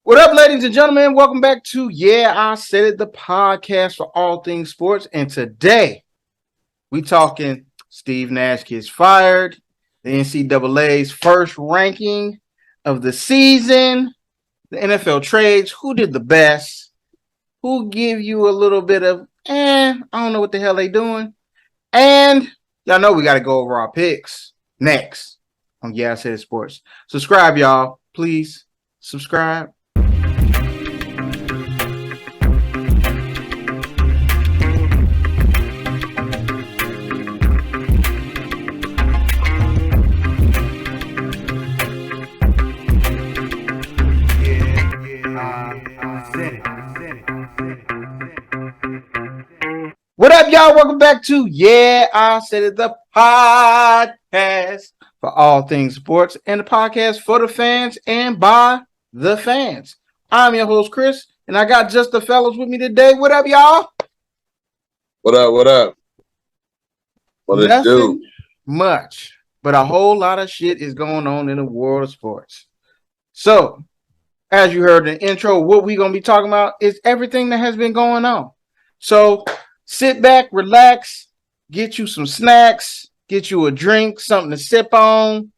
What up, ladies and gentlemen? Welcome back to I Said It, the podcast for all things sports. And today we talking Steve Nash gets fired, the NCAA's first ranking of the season, the NFL trades, who did the best, who give you a little bit of, I don't know what the hell they doing. And y'all know we got to go over our picks next on I Said It Sports. Subscribe, y'all. Please subscribe. What up, y'all? Welcome back to I Said It, the podcast for all things sports and the podcast for the fans and by the fans. I'm your host, Chris, and I got just the fellas with me today. What up, y'all? What up? What up? What it do? Much, but a whole lot of shit is going on in the world of sports. So, as you heard in the intro, what we're going to be talking about is everything that has been going on. So, sit back, relax, get you some snacks, get you a drink, something to sip on,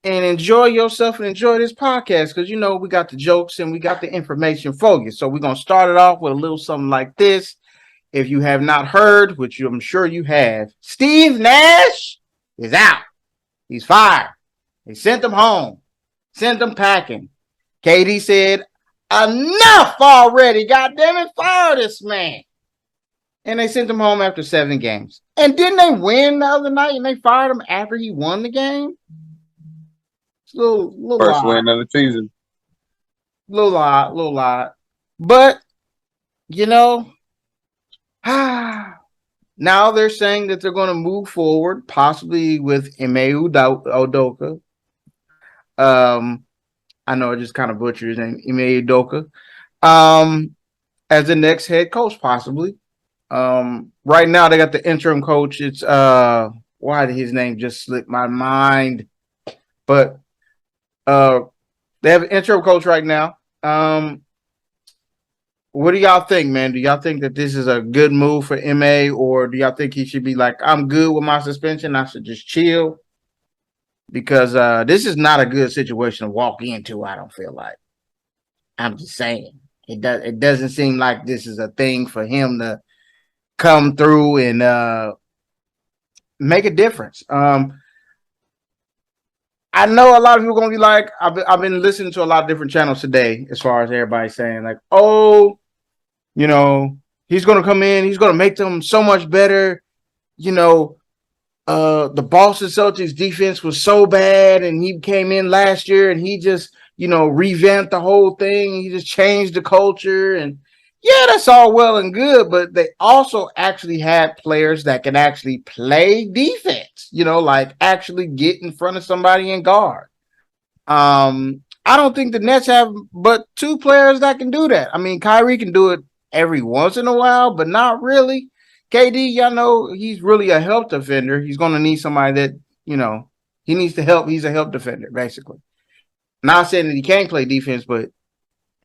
and enjoy yourself and enjoy this podcast because, we got the jokes and we got the information for you. So we're going to start it off with a little something like this. If you have not heard, which I'm sure you have, Steve Nash is out. He's fired. They sent him home, sent him packing. KD said, enough already, goddammit, fire this man. And they sent him home after 7 games. And didn't they win the other night and they fired him after he won the game? It's a little First odd. win of the season. Little odd. But, now they're saying that they're going to move forward, possibly with Ime Udoka. I know I just kind of butchered his name, Ime Udoka. As the next head coach, possibly. Right now they got the interim coach. It's why did his name just slip my mind? But they have an interim coach right now. What do y'all think, man? Do y'all think that this is a good move for MA, or do y'all think he should be like, I'm good with my suspension, I should just chill? Because this is not a good situation to walk into, I don't feel like. I'm just saying. It doesn't seem like this is a thing for him to come through and make a difference. I know a lot of people are going to be like, I've been listening to a lot of different channels today as far as everybody saying like, he's going to come in, he's going to make them so much better. The Boston Celtics defense was so bad and he came in last year and he just, revamped the whole thing. He just changed the culture and yeah, that's all well and good, but they also actually had players that can actually play defense, like actually get in front of somebody and guard. I don't think the Nets have but 2 players that can do that. I mean, Kyrie can do it every once in a while, but not really. KD, y'all know he's really a help defender. He's going to need somebody that, he needs to help. He's a help defender, basically. Not saying that he can't play defense, but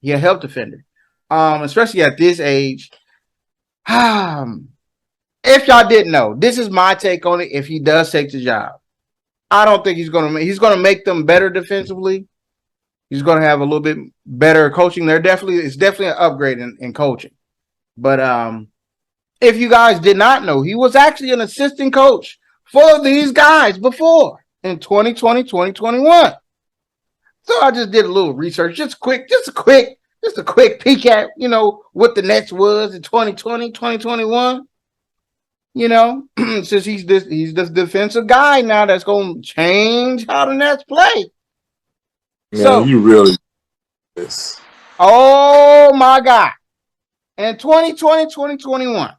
he's a help defender. Especially at this age. If y'all didn't know, this is my take on it. If he does take the job, I don't think he's gonna make them better defensively. He's gonna have a little bit better coaching. It's definitely an upgrade in coaching. But if you guys did not know, he was actually an assistant coach for these guys before in 2020, 2021. So I just did a little research, just a quick peek at, what the Nets was in 2020, 2021. Since he's this defensive guy now that's going to change how the Nets play. Man, so you really this. Oh my God. In 2020, 2021,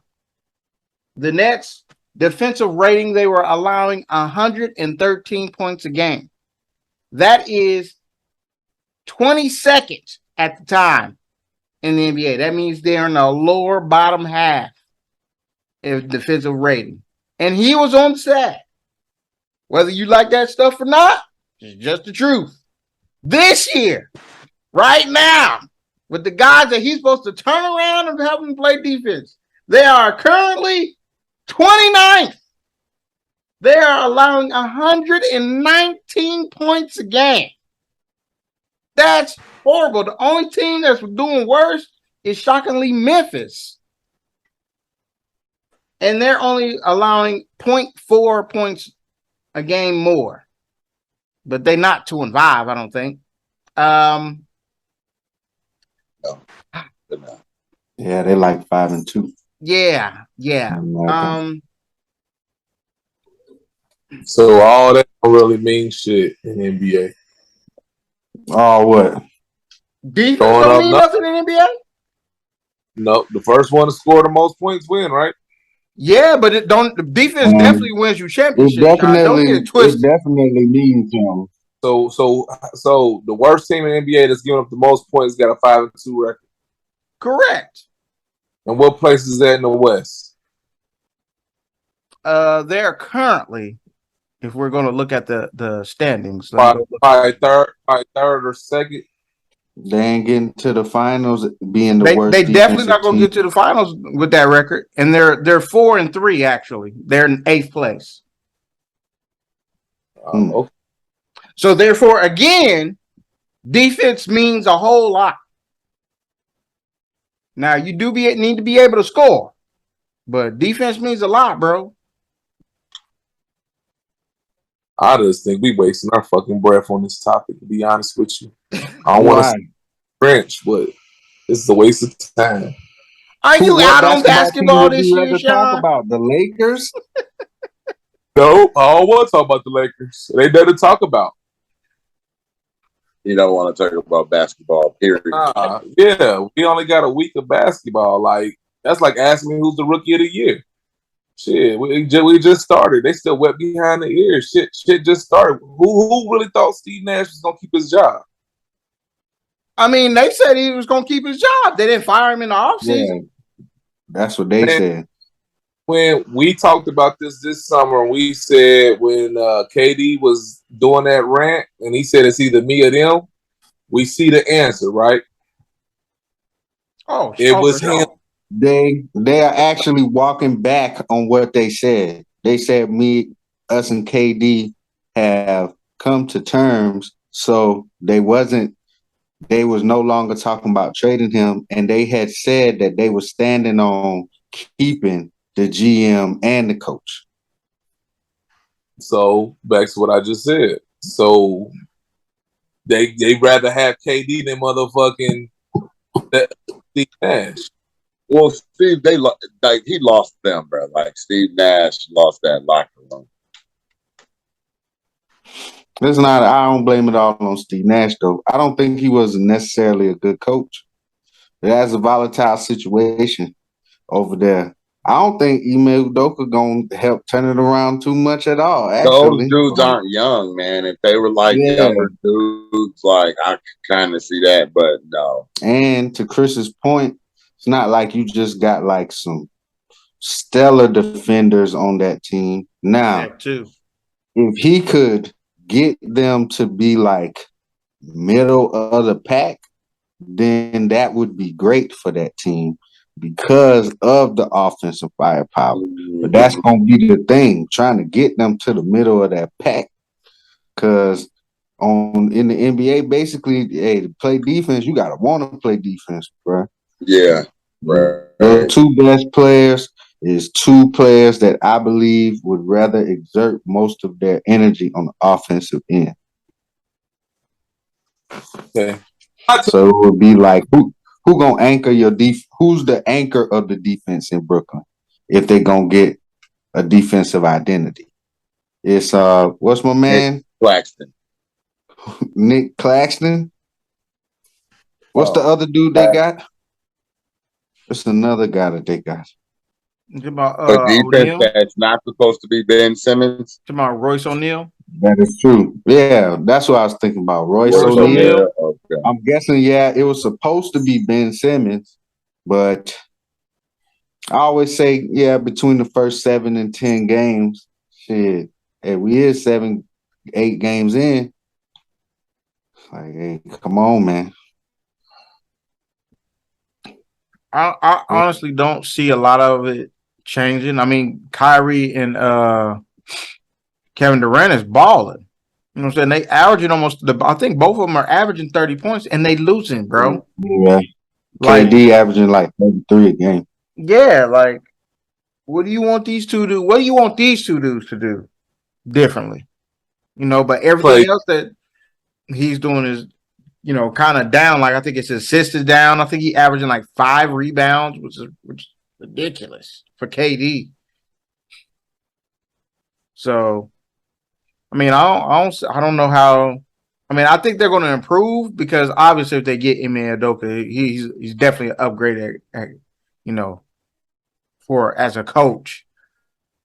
the Nets defensive rating, they were allowing 113 points a game. That is 22nd at the time in the NBA. That means they're in the lower bottom half of defensive rating. And he was on the side. Whether you like that stuff or not, it's just the truth. This year, right now with the guys that he's supposed to turn around and help them play defense. They are currently 29th. They are allowing 119 points a game. That's horrible. The only team that's doing worse is shockingly Memphis. And they're only allowing 0.4 points a game more. But they're not 2-5, I don't think. No. Yeah, they're like 5-2. Yeah. So all that don't really mean shit in the NBA. Oh, what? Defense don't mean nothing in the NBA? No, the first one to score the most points win, right? Yeah, but it don't. The defense definitely wins you championships. It definitely means something. So the worst team in the NBA that's giving up the most points got a 5-2 record. Correct. And what place is that in the West? They're currently, if we're going to look at the standings, probably third or second. They ain't getting to the finals, being the worst. They definitely not going to get to the finals with that record, and they're 4-3 actually. They're in 8th place. Okay. So therefore, again, defense means a whole lot. Now you need to be able to score, but defense means a lot, bro. I just think we wasting our fucking breath on this topic, to be honest with you. I don't want to say French, but this is a waste of time. Are you out on basketball this year, Sean? Talk about the Lakers? No, I don't want to talk about the Lakers. They there to talk about. You don't want to talk about basketball, period. Yeah, we only got a week of basketball. Like, that's like asking me who's the rookie of the year. Shit, we just started. They still wet behind the ears. Shit just started. Who really thought Steve Nash was gonna keep his job? I mean, they said he was gonna keep his job. They didn't fire him in the offseason. Yeah, that's what they said. When we talked about this summer, we said when KD was doing that rant, and he said it's either me or them. We see the answer, right? Oh, it was him. Sure. They are actually walking back on what they said. They said us and KD have come to terms, so they was no longer talking about trading him, and they had said that they were standing on keeping the GM and the coach. So back to what I just said. So they rather have KD than motherfucking Steve Nash. Well, Steve, he lost them, bro. Like Steve Nash lost that locker room. I don't blame it all on Steve Nash, though. I don't think he was necessarily a good coach. That's a volatile situation over there. I don't think Ime Udoka gonna help turn it around too much at all. Actually, those dudes aren't young, man. If they were like younger dudes, like I could kind of see that, but no. And to Chris's point, it's not like you just got like some stellar defenders on that team. Now, if he could get them to be like middle of the pack, then that would be great for that team because of the offensive firepower. But that's going to be the thing, trying to get them to the middle of that pack. Because in the NBA, basically, hey, to play defense, you got to want to play defense, bro. Yeah. Right. The two best players is two players that I believe would rather exert most of their energy on the offensive end. Okay. So it would be like who gonna anchor your who's the anchor of the defense in Brooklyn if they gonna get a defensive identity? It's what's my man? Nick Claxton. What's the other dude they got? It's another guy that they got. A defense that's not supposed to be Ben Simmons. About Royce O'Neal. That is true. Yeah, that's what I was thinking about. Royce O'Neal. Okay. I'm guessing, it was supposed to be Ben Simmons, but I always say, between the first 7 and 10 games, shit, if we is 7, 8 games in, like, hey, come on, man. I honestly don't see a lot of it changing. I mean, Kyrie and Kevin Durant is balling. You know what I'm saying? They averaging I think both of them are averaging 30 points and they losing, bro. Yeah. Like, KD averaging like 33 a game. yeah, like what do you want these two to do? What do you want these two dudes to do differently? You know, but everything else that he's doing is, you know, kind of down. Like I think his assists is down. I think he averaging like 5 rebounds, which is ridiculous for KD. So I mean, I don't know how. I mean, I think they're going to improve because obviously if they get Ime Udoka, he's definitely an upgrade at you know, for as a coach,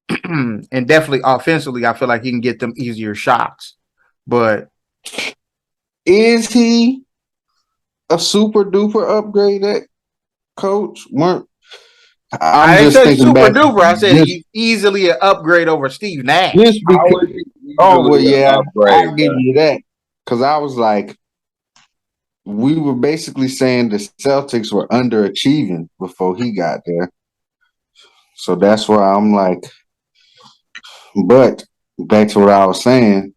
and definitely offensively, I feel like he can get them easier shots. But is he a super duper upgrade at coach? I'm I didn't just say thinking super back. duper. I said he's easily an upgrade over Steve Nash. Just How because. is he Oh well, easily an yeah, upgrade, I'll give you that because I was like, we were basically saying the Celtics were underachieving before he got there. So that's why I'm like, but back to what I was saying,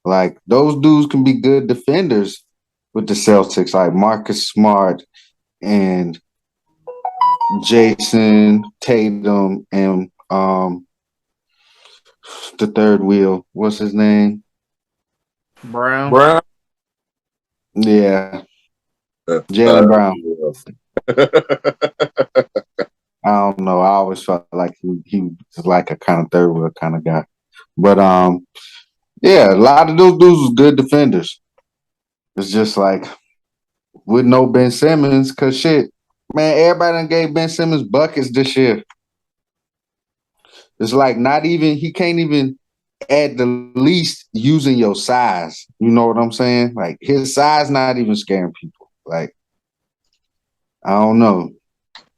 like those dudes can be good defenders with the Celtics, like Marcus Smart and Jason Tatum and the third wheel. What's his name? Brown. Brown. Yeah, The Jalen third Brown. wheel. I don't know. I always felt like he was like a kind of third wheel kind of guy. But yeah, a lot of those dudes was good defenders. It's just like with no Ben Simmons, cause shit, man, everybody done gave Ben Simmons buckets this year. It's like not even he can't even at the least using your size. You know what I'm saying? Like his size not even scaring people. Like I don't know.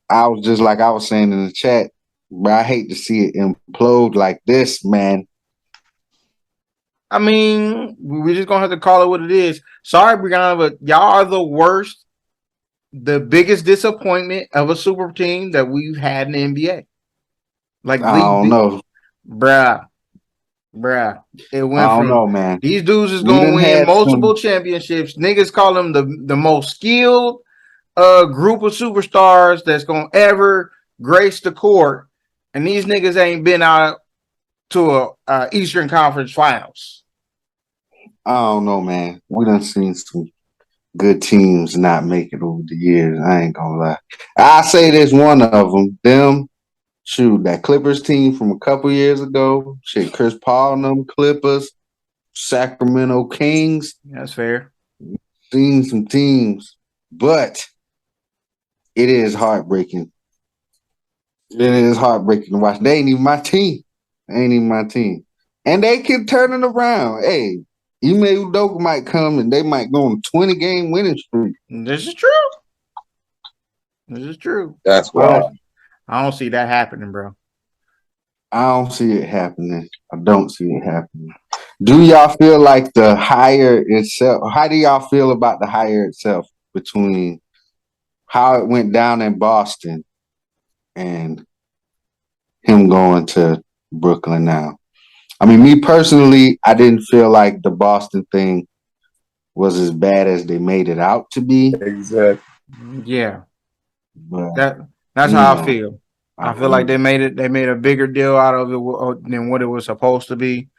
I was just like I was saying in the chat, but I hate to see it implode like this, man. I mean, we're just gonna have to call it what it is. Sorry, Brianna, but y'all are the worst, the biggest disappointment of a super team that we've had in the NBA. Like, I don't know. bruh. It I went don't from know, man. these dudes is We gonna done win had multiple some. championships. Niggas call them the most skilled group of superstars that's gonna ever grace the court, and these niggas ain't been out to a Eastern Conference Finals. I don't know, man. We done seen some good teams not make it over the years. I ain't gonna lie. I say there's one of them. Shoot, that Clippers team from a couple years ago. Shit, Chris Paul and them Clippers, Sacramento Kings. That's fair. Seen some teams, but it is heartbreaking. It is heartbreaking to watch. They ain't even my team. They ain't even my team. And they keep turning around. Hey, Ime Udoka might come and they might go on a 20-game winning streak. This is true. This is true. That's But wild. I don't see that happening, bro. I don't see it happening. I don't see it happening. Do y'all feel like the hire itself? How do y'all feel about the hire itself between how it went down in Boston and him going to Brooklyn now? I mean, me personally, I didn't feel like the Boston thing was as bad as they made it out to be. Exactly. Yeah, But that's how I feel. I feel like know. they made a bigger deal out of it than what it was supposed to be.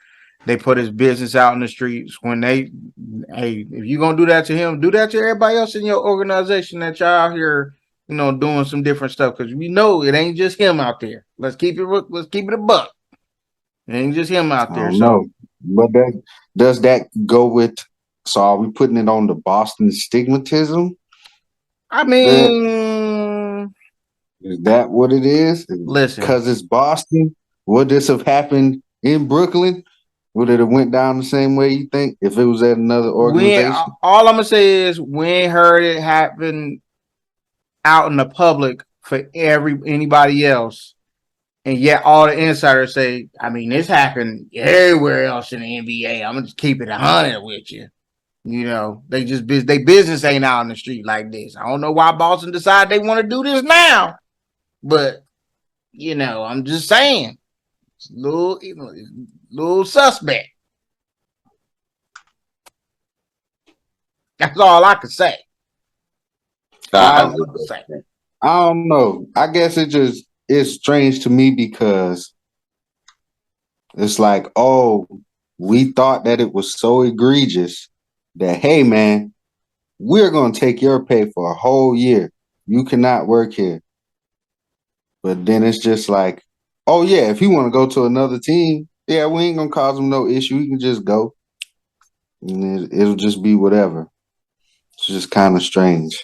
They put his business out in the streets. Hey, if you're gonna do that to him, do that to everybody else in your organization that y'all out here, you know, doing some different stuff. Because we know it ain't just him out there. Let's keep it a buck. It ain't just him out I there. don't So know. But does that go with? So are we putting it on the Boston stigmatism? I mean, Is that what it is? listen, Because it's Boston. Would this have happened in Brooklyn? Would it have went down the same way you think if it was at another organization? all I'm gonna say is we ain't heard it happen out in the public for anybody else. And yet all the insiders say, I mean, this happened everywhere else in the NBA. I'm gonna just keep it 100 with you. You You know, they business ain't out in the street like this. I don't know why Boston decided they want to do this now, but you know, I'm just saying, it's a little suspect. That's all I can say. I don't know. I guess it's strange to me because it's like, oh, we thought that it was so egregious that, hey, man, we're going to take your pay for a whole year. You cannot work here. But then it's just like, oh, yeah, if you want to go to another team, yeah, we ain't going to cause him no issue. He can just go. And it'll just be whatever. It's just kind of strange.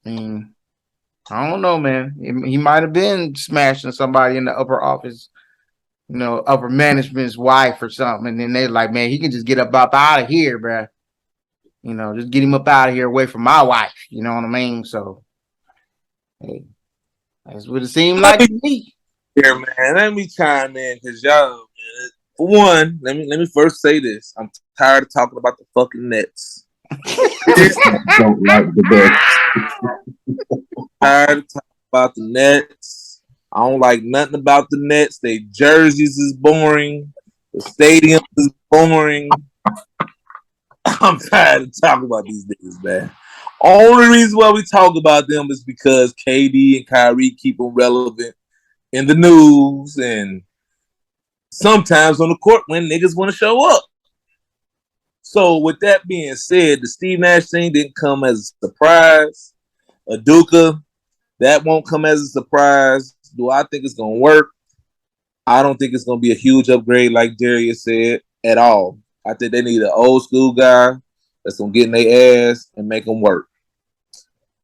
I don't know, man. He might have been smashing somebody in the upper office, you know, upper management's wife or something. And then they're like, man, he can just get up out of here, bro. You know, just get him up out of here away from my wife. You know what I mean? So, hey, that's what it seemed like to me. Here, man, let me chime in because y'all, man, for one, let me first say this. I'm tired of talking about the fucking Nets. Don't like the best. Tired of talking about the Nets. I don't like nothing about the Nets. Their jerseys is boring. The stadium is boring. I'm tired of talking about these niggas, man. Only reason why we talk about them is because KD and Kyrie keep them relevant in the news and sometimes on the court when niggas want to show up. So with that being said, the Steve Nash thing didn't come as a surprise. Aduka, that won't come as a surprise. Do I think it's going to work? I don't think it's going to be a huge upgrade like Darius said at all. I think they need an old school guy that's going to get in their ass and make them work.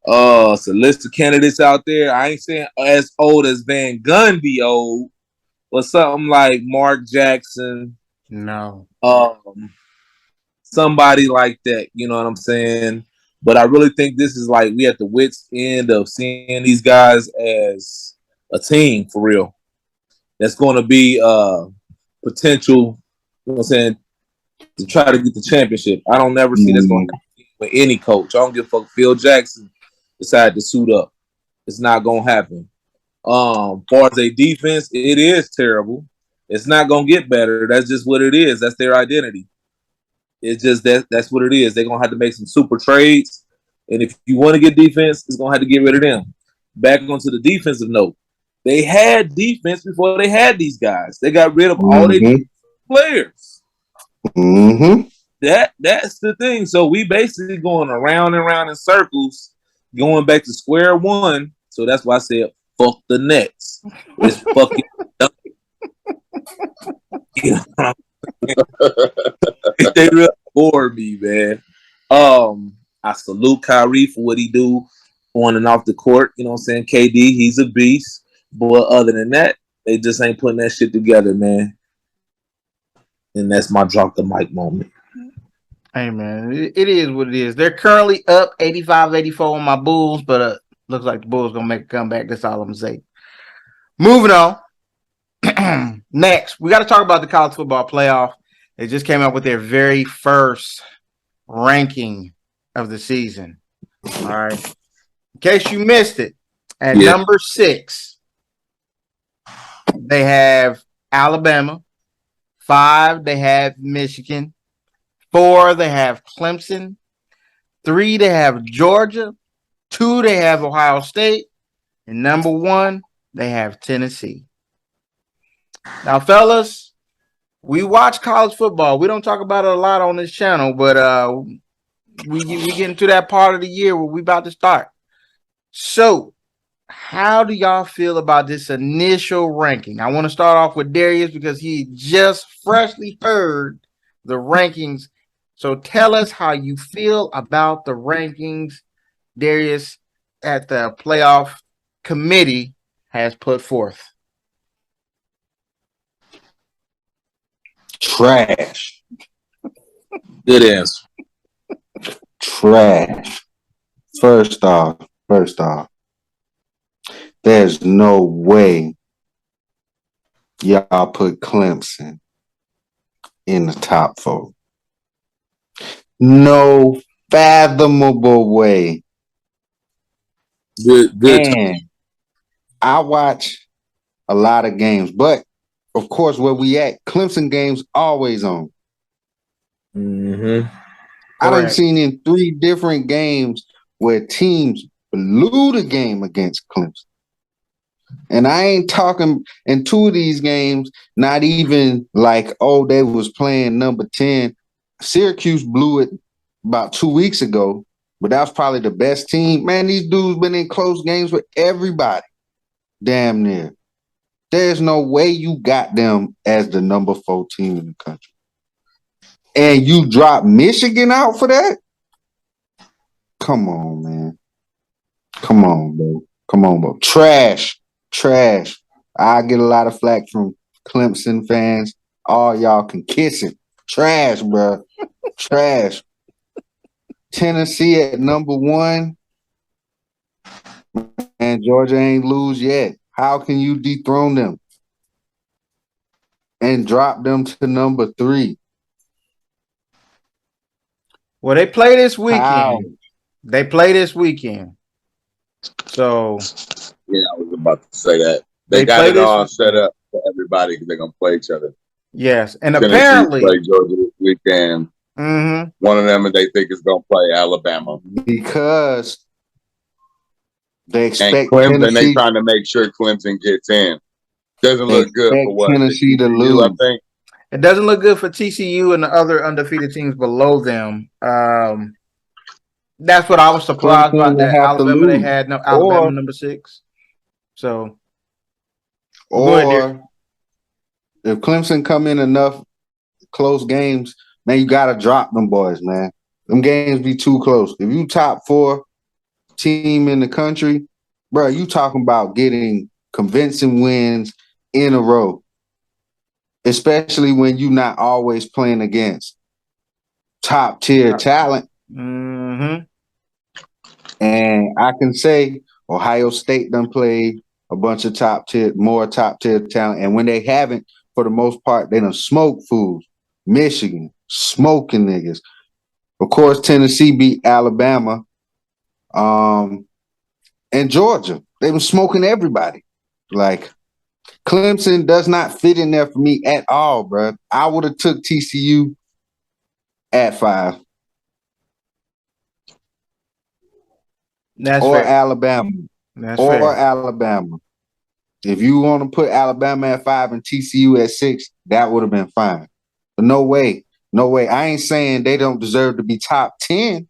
It's a list of candidates out there. I ain't saying as old as Van Gundy old, but something like Mark Jackson. No. Somebody like that, you know what I'm saying? But I really think this is like we at the wits end of seeing these guys as a team for real. That's going to be potential, you know what I'm saying, to try to get the championship. I don't never see that's going to happen with any coach. I don't give a fuck. Phil Jackson decided to suit up. It's not going to happen. Far as a defense, it is terrible. It's not going to get better. That's just what it is. That's their identity. It's just that's what it is. They're going to have to make some super trades. And if you want to get defense, it's going to have to get rid of them. Back onto the defensive note. They had defense before they had these guys. They got rid of all their players. Mm-hmm. That's the thing. So we basically going around and around in circles, going back to square one. So that's why I said fuck the Nets. It's fucking you know, they really bore me, man. I salute Kyrie for what he do on and off the court. You know what I'm saying? KD, he's a beast. But other than that, they just ain't putting that shit together, man. And that's my drop the mic moment. Hey, man, it is what it is. They're currently up 85-84 on my Bulls, but looks like the Bulls going to make a comeback. That's all I'm going to say. Moving on. Next, we got to talk about the college football playoff. They just came out with their very first ranking of the season. All right. In case you missed it, at number 6, they have Alabama. 5, they have Michigan. 4, they have Clemson. 3, they have Georgia. 2, they have Ohio State. And number 1, they have Tennessee. Now, fellas, we watch college football. We don't talk about it a lot on this channel, but we get into that part of the year where we about to start. So, how do y'all feel about this initial ranking? I want to start off with Darius because he just freshly heard the rankings. So tell us how you feel about the rankings Darius at the playoff committee has put forth. Trash. Good answer. Trash. First off, there's no way y'all put Clemson in the top 4. No fathomable way. Good. And I watch a lot of games, but of course, where we at, Clemson games always on. Mm-hmm. I done seen in 3 different games where teams blew the game against Clemson. And I ain't talking in 2 of these games, not even like, oh, they was playing number 10. Syracuse blew it about 2 weeks ago, but that was probably the best team. Man, these dudes been in close games with everybody. Damn near. There's no way you got them as the number 4 team in the country. And you drop Michigan out for that? Come on, man. Come on, bro. Trash. I get a lot of flack from Clemson fans. All y'all can kiss it. Trash, bro. Trash. Tennessee at number 1. And Georgia ain't lose yet. How can you dethrone them and drop them to number 3? Well, they play this weekend. How? They play this weekend. So yeah, I was about to say that. They got it all set up for everybody because they're gonna play each other. Yes, and Tennessee apparently play Georgia this weekend. Mm-hmm. One of them they think is gonna play Alabama because they expect and Clemson. Tennessee. They trying to make sure Clemson gets in. Doesn't look good for what Tennessee to TCU, lose. I think it doesn't look good for TCU and the other undefeated teams below them. That's what I was surprised about. That Alabama they had no Alabama number 6. So, or if Clemson come in enough close games, man, you gotta drop them boys, man. Them games be too close. If you top 4 team in the country, bro, you talking about getting convincing wins in a row, especially when you not always playing against top tier talent. Mm-hmm. And I can say Ohio State done played a bunch of more top tier talent. And when they haven't, for the most part, they done smoke fools. Michigan, smoking niggas. Of course, Tennessee beat Alabama. And Georgia. They been smoking everybody. Like, Clemson does not fit in there for me at all, bro. I would have took TCU at 5. That's or fair. Alabama. That's fair. Alabama. If you want to put Alabama at 5 and TCU at 6, that would have been fine. But no way. No way. I ain't saying they don't deserve to be top 10.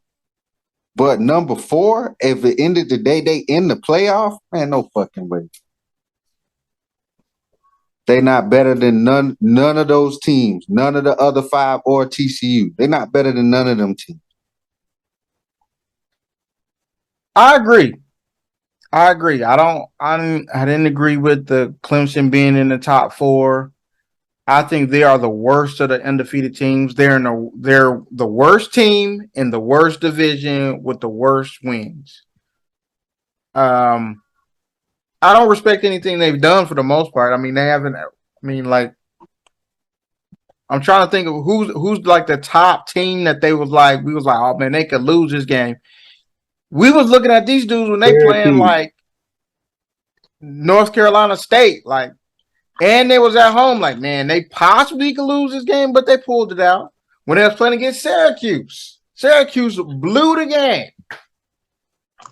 But number 4, if at the end of the day they in the playoff, man, no fucking way. They not better than none of those teams. None of the other 5 or TCU. They're not better than none of them teams. I agree. I didn't agree with the Clemson being in the top 4. I think they are the worst of the undefeated teams. They're the worst team in the worst division with the worst wins. I don't respect anything they've done for the most part. I mean, they haven't. I mean, like, I'm trying to think of who's like the top team that we was like, oh man, they could lose this game. We was looking at these dudes when they playing like North Carolina State, like, and they was at home, like, man, they possibly could lose this game, but they pulled it out. When they was playing against Syracuse blew the game.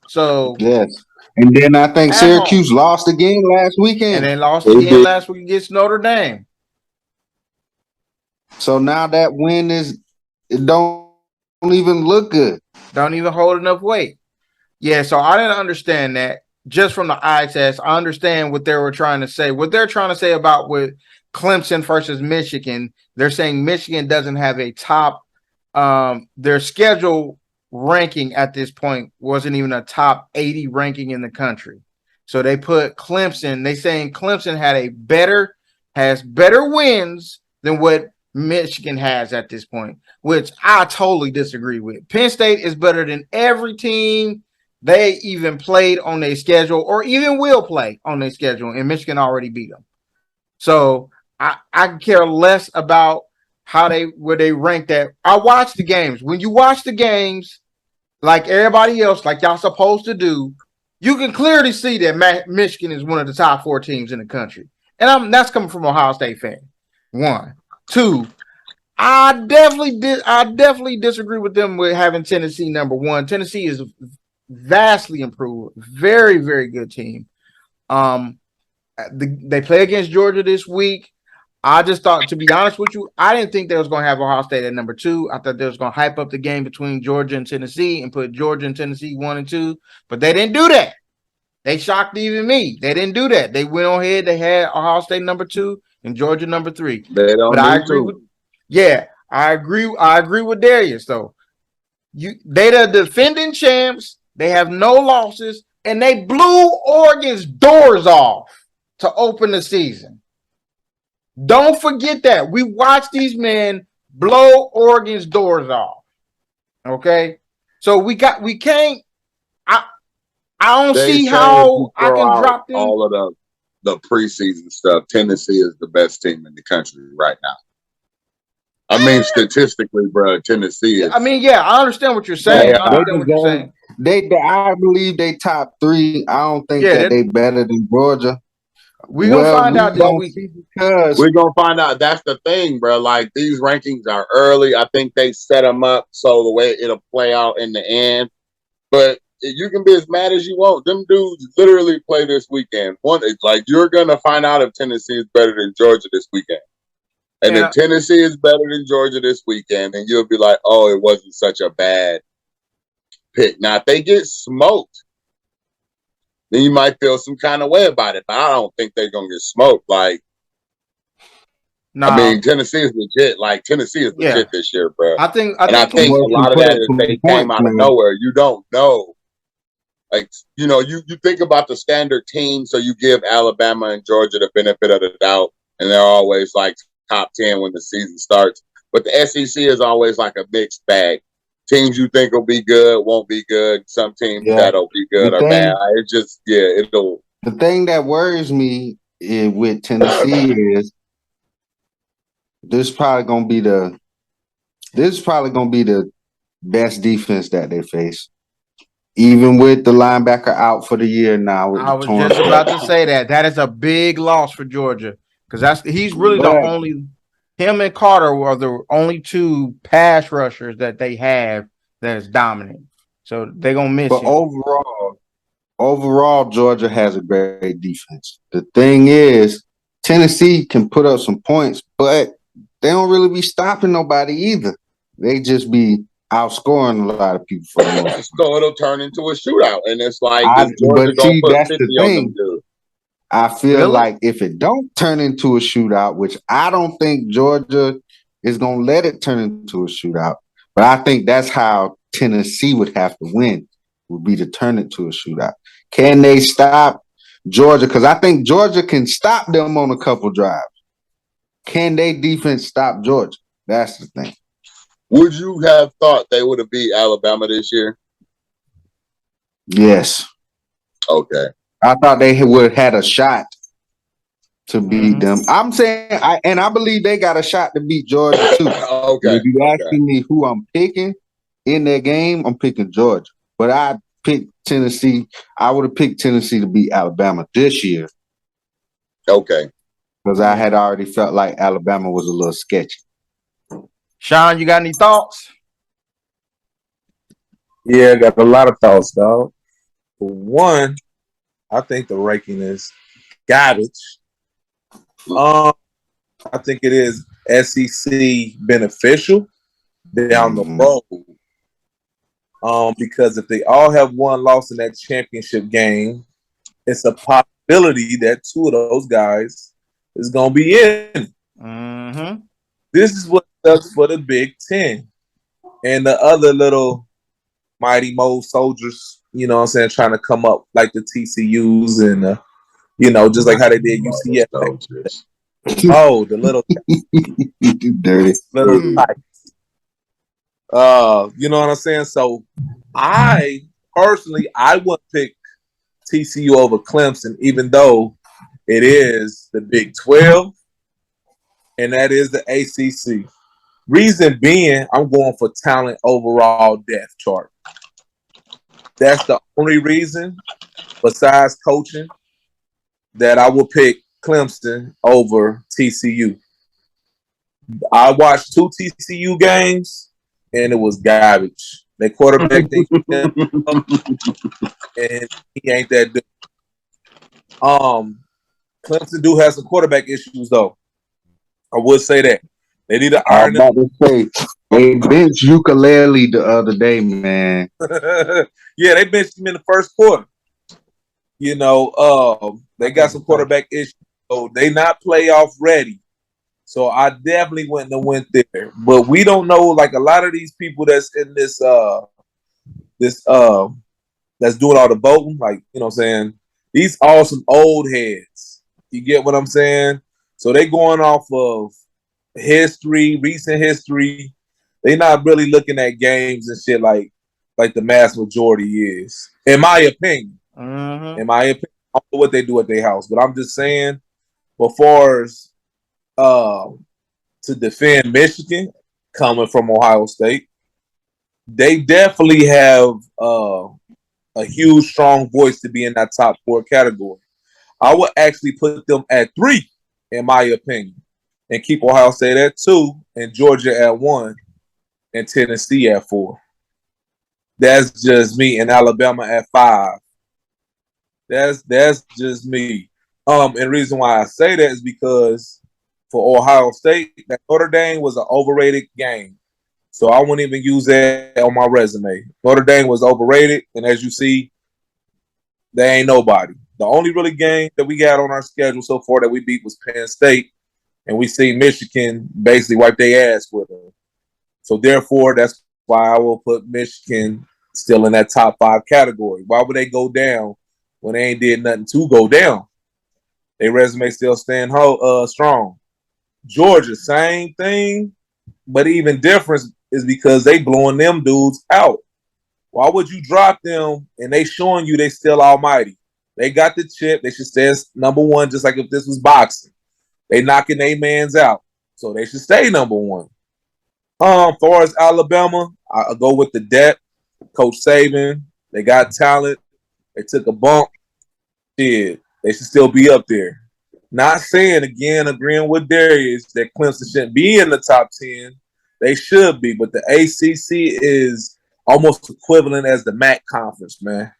So yes, and then I think Syracuse lost again last weekend, and they lost again last week against Notre Dame. So now that win don't even look good. Don't even hold enough weight. Yeah, so I didn't understand that. Just from the eye test, I understand what they were trying to say. What they're trying to say about with Clemson versus Michigan, they're saying Michigan doesn't have a top. Their schedule ranking at this point wasn't even a top 80 ranking in the country. So they put Clemson. They saying Clemson has better wins than what Michigan has at this point, which I totally disagree with. Penn State is better than every team they even played on their schedule or even will play on their schedule, and Michigan already beat them. So I care less about where they ranked that. I watched the games. When you watch the games, like everybody else, like y'all supposed to do, you can clearly see that Michigan is one of the top 4 teams in the country, and that's coming from an Ohio State fan. 1, 2. I definitely disagree with them with having Tennessee number 1. Tennessee is vastly improved, very very good team. They play against Georgia this week. I just thought, to be honest with you, I didn't think they was going to have Ohio State at number 2. I thought they was going to hype up the game between Georgia and Tennessee and put Georgia and Tennessee 1 and 2, but they didn't do that. They shocked even me. They didn't do that. They went on ahead. They had Ohio State number 2 and Georgia number 3. They don't. But I agree with. Yeah, I agree. I agree with Darius though. They the defending champs. They have no losses, and they blew Oregon's doors off to open the season. Don't forget that. We watched these men blow Oregon's doors off. Okay? So we can't. I don't see how I can drop them. All of the preseason stuff. Tennessee is the best team in the country right now. I mean, statistically, bro, Tennessee is. I mean, yeah, I understand what you're saying. I believe they top 3. I don't think that they better than Georgia. We're going to find out this week. We're going to find out. That's the thing, bro. Like, these rankings are early. I think they set them up so the way it'll play out in the end. But you can be as mad as you want. Them dudes literally play this weekend. You're going to find out if Tennessee is better than Georgia this weekend. And if Tennessee is better than Georgia this weekend, then you'll be like, oh, it wasn't such a bad pick. Now, if they get smoked, then you might feel some kind of way about it. But I don't think they're going to get smoked. I mean, Tennessee is legit. Tennessee is legit this year, bro. I think a lot of that is they came out of nowhere. You don't know. You think about the standard team, so you give Alabama and Georgia the benefit of the doubt, and they're always top 10 when the season starts. But the SEC is always a mixed bag. Teams you think will be good won't be good. Some teams that'll be good or bad. It'll. The thing that worries me with Tennessee is this is probably gonna be the best defense that they face. Even with the linebacker out for the year now. I was just about to say that. That is a big loss for Georgia. Because he's really the only. Him and Carter were the only 2 pass rushers that they have that is dominant. So they're gonna miss him. Overall, Georgia has a great defense. The thing is, Tennessee can put up some points, but they don't really be stopping nobody either. They just be outscoring a lot of people for the most. So it'll turn into a shootout, and it's that's the thing. I feel like if it don't turn into a shootout, which I don't think Georgia is going to let it turn into a shootout, but I think that's how Tennessee would have to win, would be to turn it to a shootout. Can they stop Georgia? Because I think Georgia can stop them on a couple drives. Can they defense stop Georgia? That's the thing. Would you have thought they would have beat Alabama this year? Yes. Okay. I thought they would have had a shot to beat them. I'm saying, I believe they got a shot to beat Georgia too. Okay. If you asking me who I'm picking in that game, I'm picking Georgia. But I picked Tennessee. I would have picked Tennessee to beat Alabama this year. Okay. Because I had already felt like Alabama was a little sketchy. Sean, you got any thoughts? Yeah, I got a lot of thoughts, dog. For one, I think the ranking is garbage. I think it is SEC beneficial down the road. Because if they all have one loss in that championship game, it's a possibility that 2 of those guys is going to be in. Mm-hmm. This is what it does for the Big Ten. And the other little mighty mole soldiers, you know what I'm saying, trying to come up like the TCUs and, just like how they did UCF. Oh, the little dirty. Little types. You know what I'm saying? So I would pick TCU over Clemson, even though it is the Big 12 and that is the ACC. Reason being, I'm going for talent overall depth chart. That's the only reason, besides coaching, that I will pick Clemson over TCU. I watched 2 TCU games, and it was garbage. Their quarterback thinks and he ain't that good. Clemson do have some quarterback issues, though. I would say that they need to I iron was them. about to say they benched ukulele the other day, man. Yeah, they benched him in the first quarter. They got some quarterback issues, so they not playoff ready. So I definitely wouldn't have went there. But we don't know, like a lot of these people that's in this that's doing all the voting, like, what I'm saying, these are some old heads. You get what I'm saying? So they going off of history, recent history. They not really looking at games and shit like the mass majority is. In my opinion. In my opinion, I don't know what they do at their house, but I'm just saying, before as uh, to defend Michigan coming from Ohio State, they definitely have a huge, strong voice to be in that top 4 category. I would actually put them at 3, in my opinion, and keep Ohio State at 2, and Georgia at 1, and Tennessee at 4. That's just me, and Alabama at 5. That's just me. And the reason why I say that is because for Ohio State, that Notre Dame was an overrated game. So I wouldn't even use that on my resume. Notre Dame was overrated, and as you see, they ain't nobody. The only really game that we got on our schedule so far that we beat was Penn State, and we see Michigan basically wipe their ass with them. So therefore, that's why I will put Michigan still in that top 5 category. Why would they go down when they ain't did nothing to go down? Their resume still stand strong. Georgia, same thing, but even difference is because they blowing them dudes out. Why would you drop them and they showing you they still almighty? They got the chip. They should stay as number 1, just like if this was boxing. They knocking their mans out. So they should stay number 1. Far as Alabama, I'll go with the depth. Coach Saban, they got talent. They took a bump. Shit, they should still be up there. Not saying, again, agreeing with Darius that Clemson shouldn't be in the top 10. They should be, but the ACC is almost equivalent as the MAC conference, man.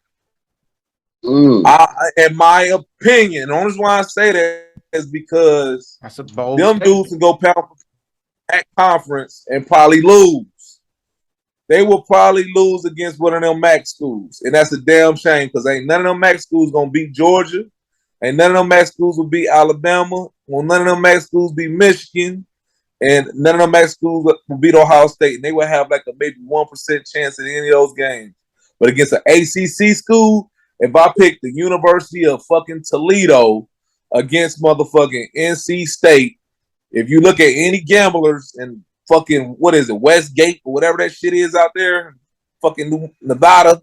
In my opinion, the only reason why I say that is because that's a bold them statement. dudes can go pound for MAC conference and probably lose. They will probably lose against one of them MAC schools, and that's a damn shame because ain't none of them MAC schools gonna beat Georgia. And none of them MAC schools will beat Alabama. Well, none of them MAC schools beat Michigan. And none of them MAC schools will beat Ohio State. And they will have like a maybe 1% chance in any of those games. But against an ACC school, if I pick the University of fucking Toledo against motherfucking NC State, if you look at any gamblers and fucking, what is it, Westgate or whatever that shit is out there, fucking Nevada,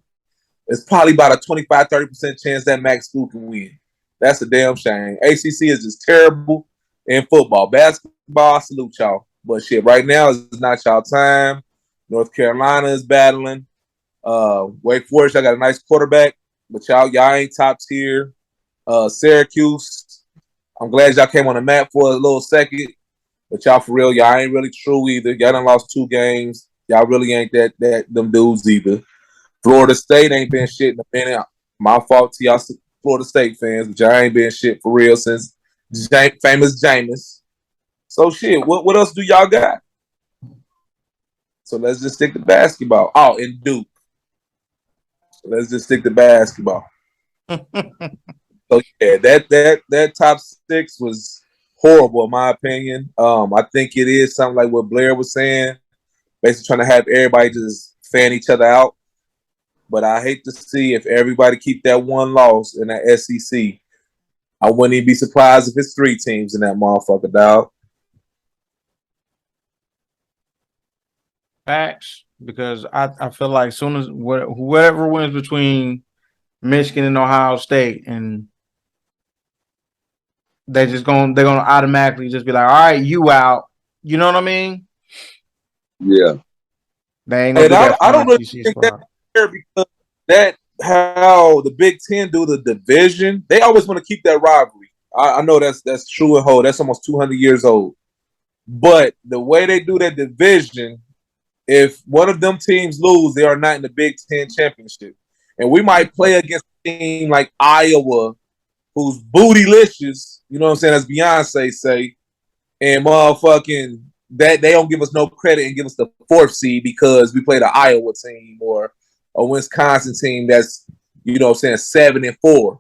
it's probably about a 25-30% chance that MAC school can win. That's a damn shame. ACC is just terrible in football. Basketball, I salute y'all. But shit, right now is not y'all time. North Carolina is battling. Wake Forest, y'all got a nice quarterback, but y'all ain't top tier. Syracuse, I'm glad y'all came on the map for a little second, but y'all for real, y'all ain't really true either. Y'all done lost 2 games. Y'all really ain't that them dudes either. Florida State ain't been shit in a minute. My fault to y'all Florida State fans, but y'all ain't been shit for real since famous Jameis. So shit, what else do y'all got? So let's just stick to basketball. Oh, and Duke. So let's just stick to basketball. So yeah, that top 6 was horrible in my opinion. I think it is something like what Blair was saying, basically trying to have everybody just fan each other out. But I hate to see if everybody keep that one loss in that SEC. I wouldn't even be surprised if it's 3 teams in that motherfucker, dog. Facts, because I feel like soon as whoever wins between Michigan and Ohio State, and they're gonna automatically just be like, all right, you out. You know what I mean? Yeah. They ain't gonna And do that I for don't an really SEC think that's squad. fair because that how the Big Ten do the division. They always want to keep that rivalry. I know that's true and whole. That's almost 200 years old. But the way they do that division, if one of them teams lose, they are not in the Big Ten championship. And we might play against a team like Iowa, who's bootylicious, you know what I'm saying, as Beyonce say, and motherfucking that they don't give us no credit and give us the fourth seed because we played an Iowa team or a Wisconsin team that's, you know what I'm saying, 7-4.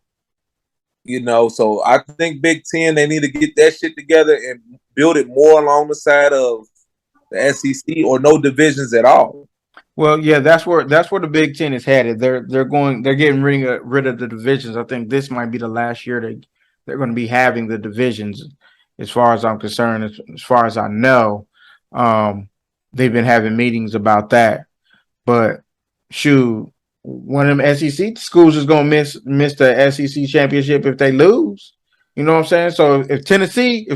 You know, so I think Big Ten, they need to get that shit together and build it more along the side of the SEC or no divisions at all. Well, yeah, that's where the Big Ten is headed. They're getting rid of the divisions. I think this might be the last year they're going to be having the divisions. As far as I'm concerned, as far as I know, they've been having meetings about that. But shoot, one of them SEC schools is going to miss the SEC championship if they lose. You know what I'm saying? So if Tennessee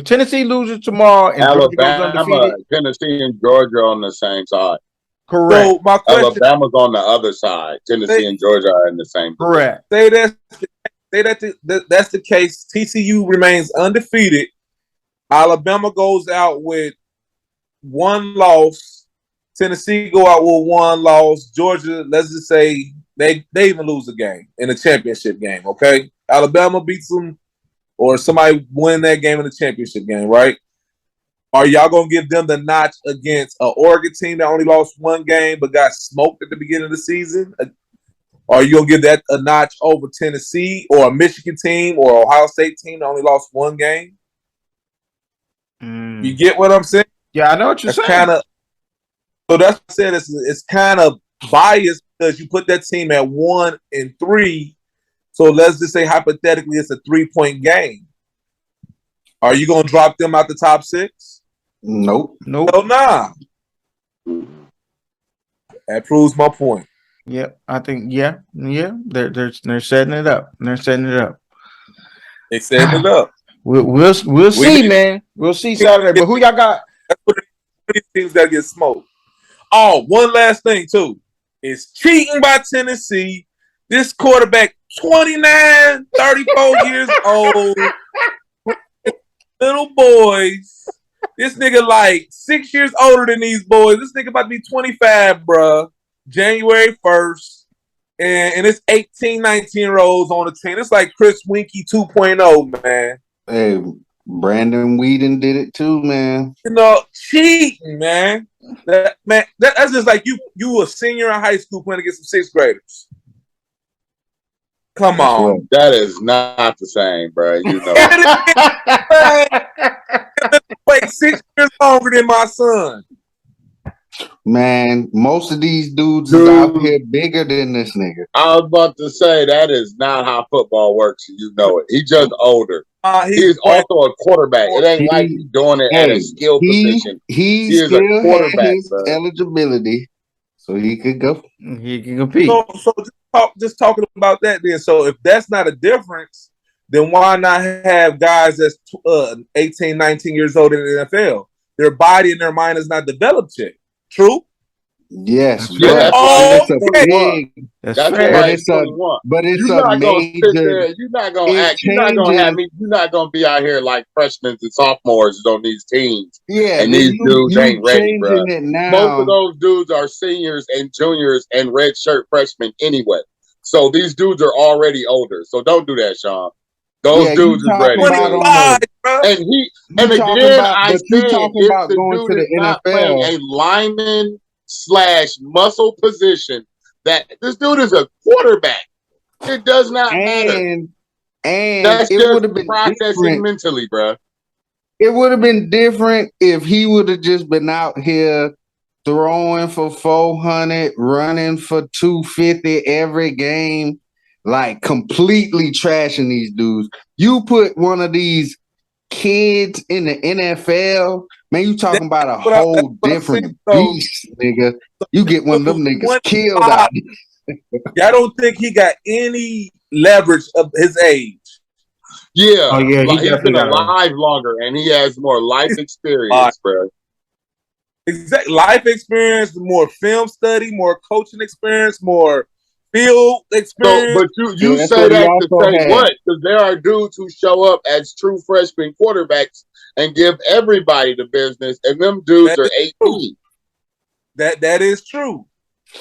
loses tomorrow and Georgia goes Alabama, undefeated, Tennessee, and Georgia on the same side. correct. So my question, Alabama's on the other side. Tennessee and Georgia are in the same position. Correct. that's the case. TCU remains undefeated. Alabama goes out with one loss. Tennessee go out with one loss. Georgia, let's just say they even lose a game in a championship game. Okay, Alabama beats them, or somebody win that game in the championship game, right? Are y'all gonna give them the notch against an Oregon team that only lost one game but got smoked at the beginning of the season? Or are you gonna give that a notch over Tennessee or a Michigan team or Ohio State team that only lost one game? You get what I'm saying? Yeah, I know what you're saying. So that's what I said. It's kind of biased because you put that team at 1-3. So let's just say hypothetically it's a 3-point game. Are you gonna drop them out the top 6? Nope. No, nah. That proves my point. Yeah, I think they're setting it up. They're setting it up. They setting it up. We'll see, man. We'll see Saturday. But who y'all got? These teams that get smoked. Oh, one last thing too. It's cheating by Tennessee. This quarterback, 29, 34 years old. Little boys. This nigga like 6 years older than these boys. This nigga about to be 25, bruh. January 1st. And it's 18, 19-year-olds on the team. It's like Chris Winkie 2.0, man. Hey, Brandon Whedon did it too, man. You know, cheating, man. That's just like you a senior in high school playing against some sixth graders. Come on. That is not the same, bro. You know. Wait 6 years longer than my son. Man, most of these dudes is out here bigger than this nigga. I was about to say that is not how football works. You know it. He's just older. He's also a quarterback. It ain't like he's doing it at a skill position. He still a quarterback, had his eligibility, so he could go. He can compete. So just talking about that then. So if that's not a difference, then why not have guys that's 18, 19 years old in the NFL? Their body and their mind is not developed yet. True? Yes. Yeah, it's a big. That's fair. But it's you're not gonna major. sit there. You're not gonna act. You're not gonna have me. You're not gonna be out here like freshmen and sophomores on these teams. Yeah, and these dudes ain't ready, bro. Now. Most of those dudes are seniors and juniors and red shirt freshmen anyway. So these dudes are already older. So don't do that, Sean. Those dudes is ready. 25, bro. And again, I said if the dude is not playing a lineman / muscle position, that this dude is a quarterback. It does not matter. And that's it would have been processing different mentally, bro. It would have been different if he would have just been out here throwing for 400, running for 250 every game, like completely trashing these dudes. You put one of these kids in the NFL, man, you talking about a whole different beast, nigga. You get one of them niggas killed out. Y'all don't think he got any leverage of his age? Yeah. Oh, yeah, he's been alive longer and he has more life experience, bro. exact life experience, more film study, more coaching experience, more field So, experience. but you That's say what he that to also say had. what? Because there are dudes who show up as true freshman quarterbacks and give everybody the business, and them dudes That are is true. 18. That is true.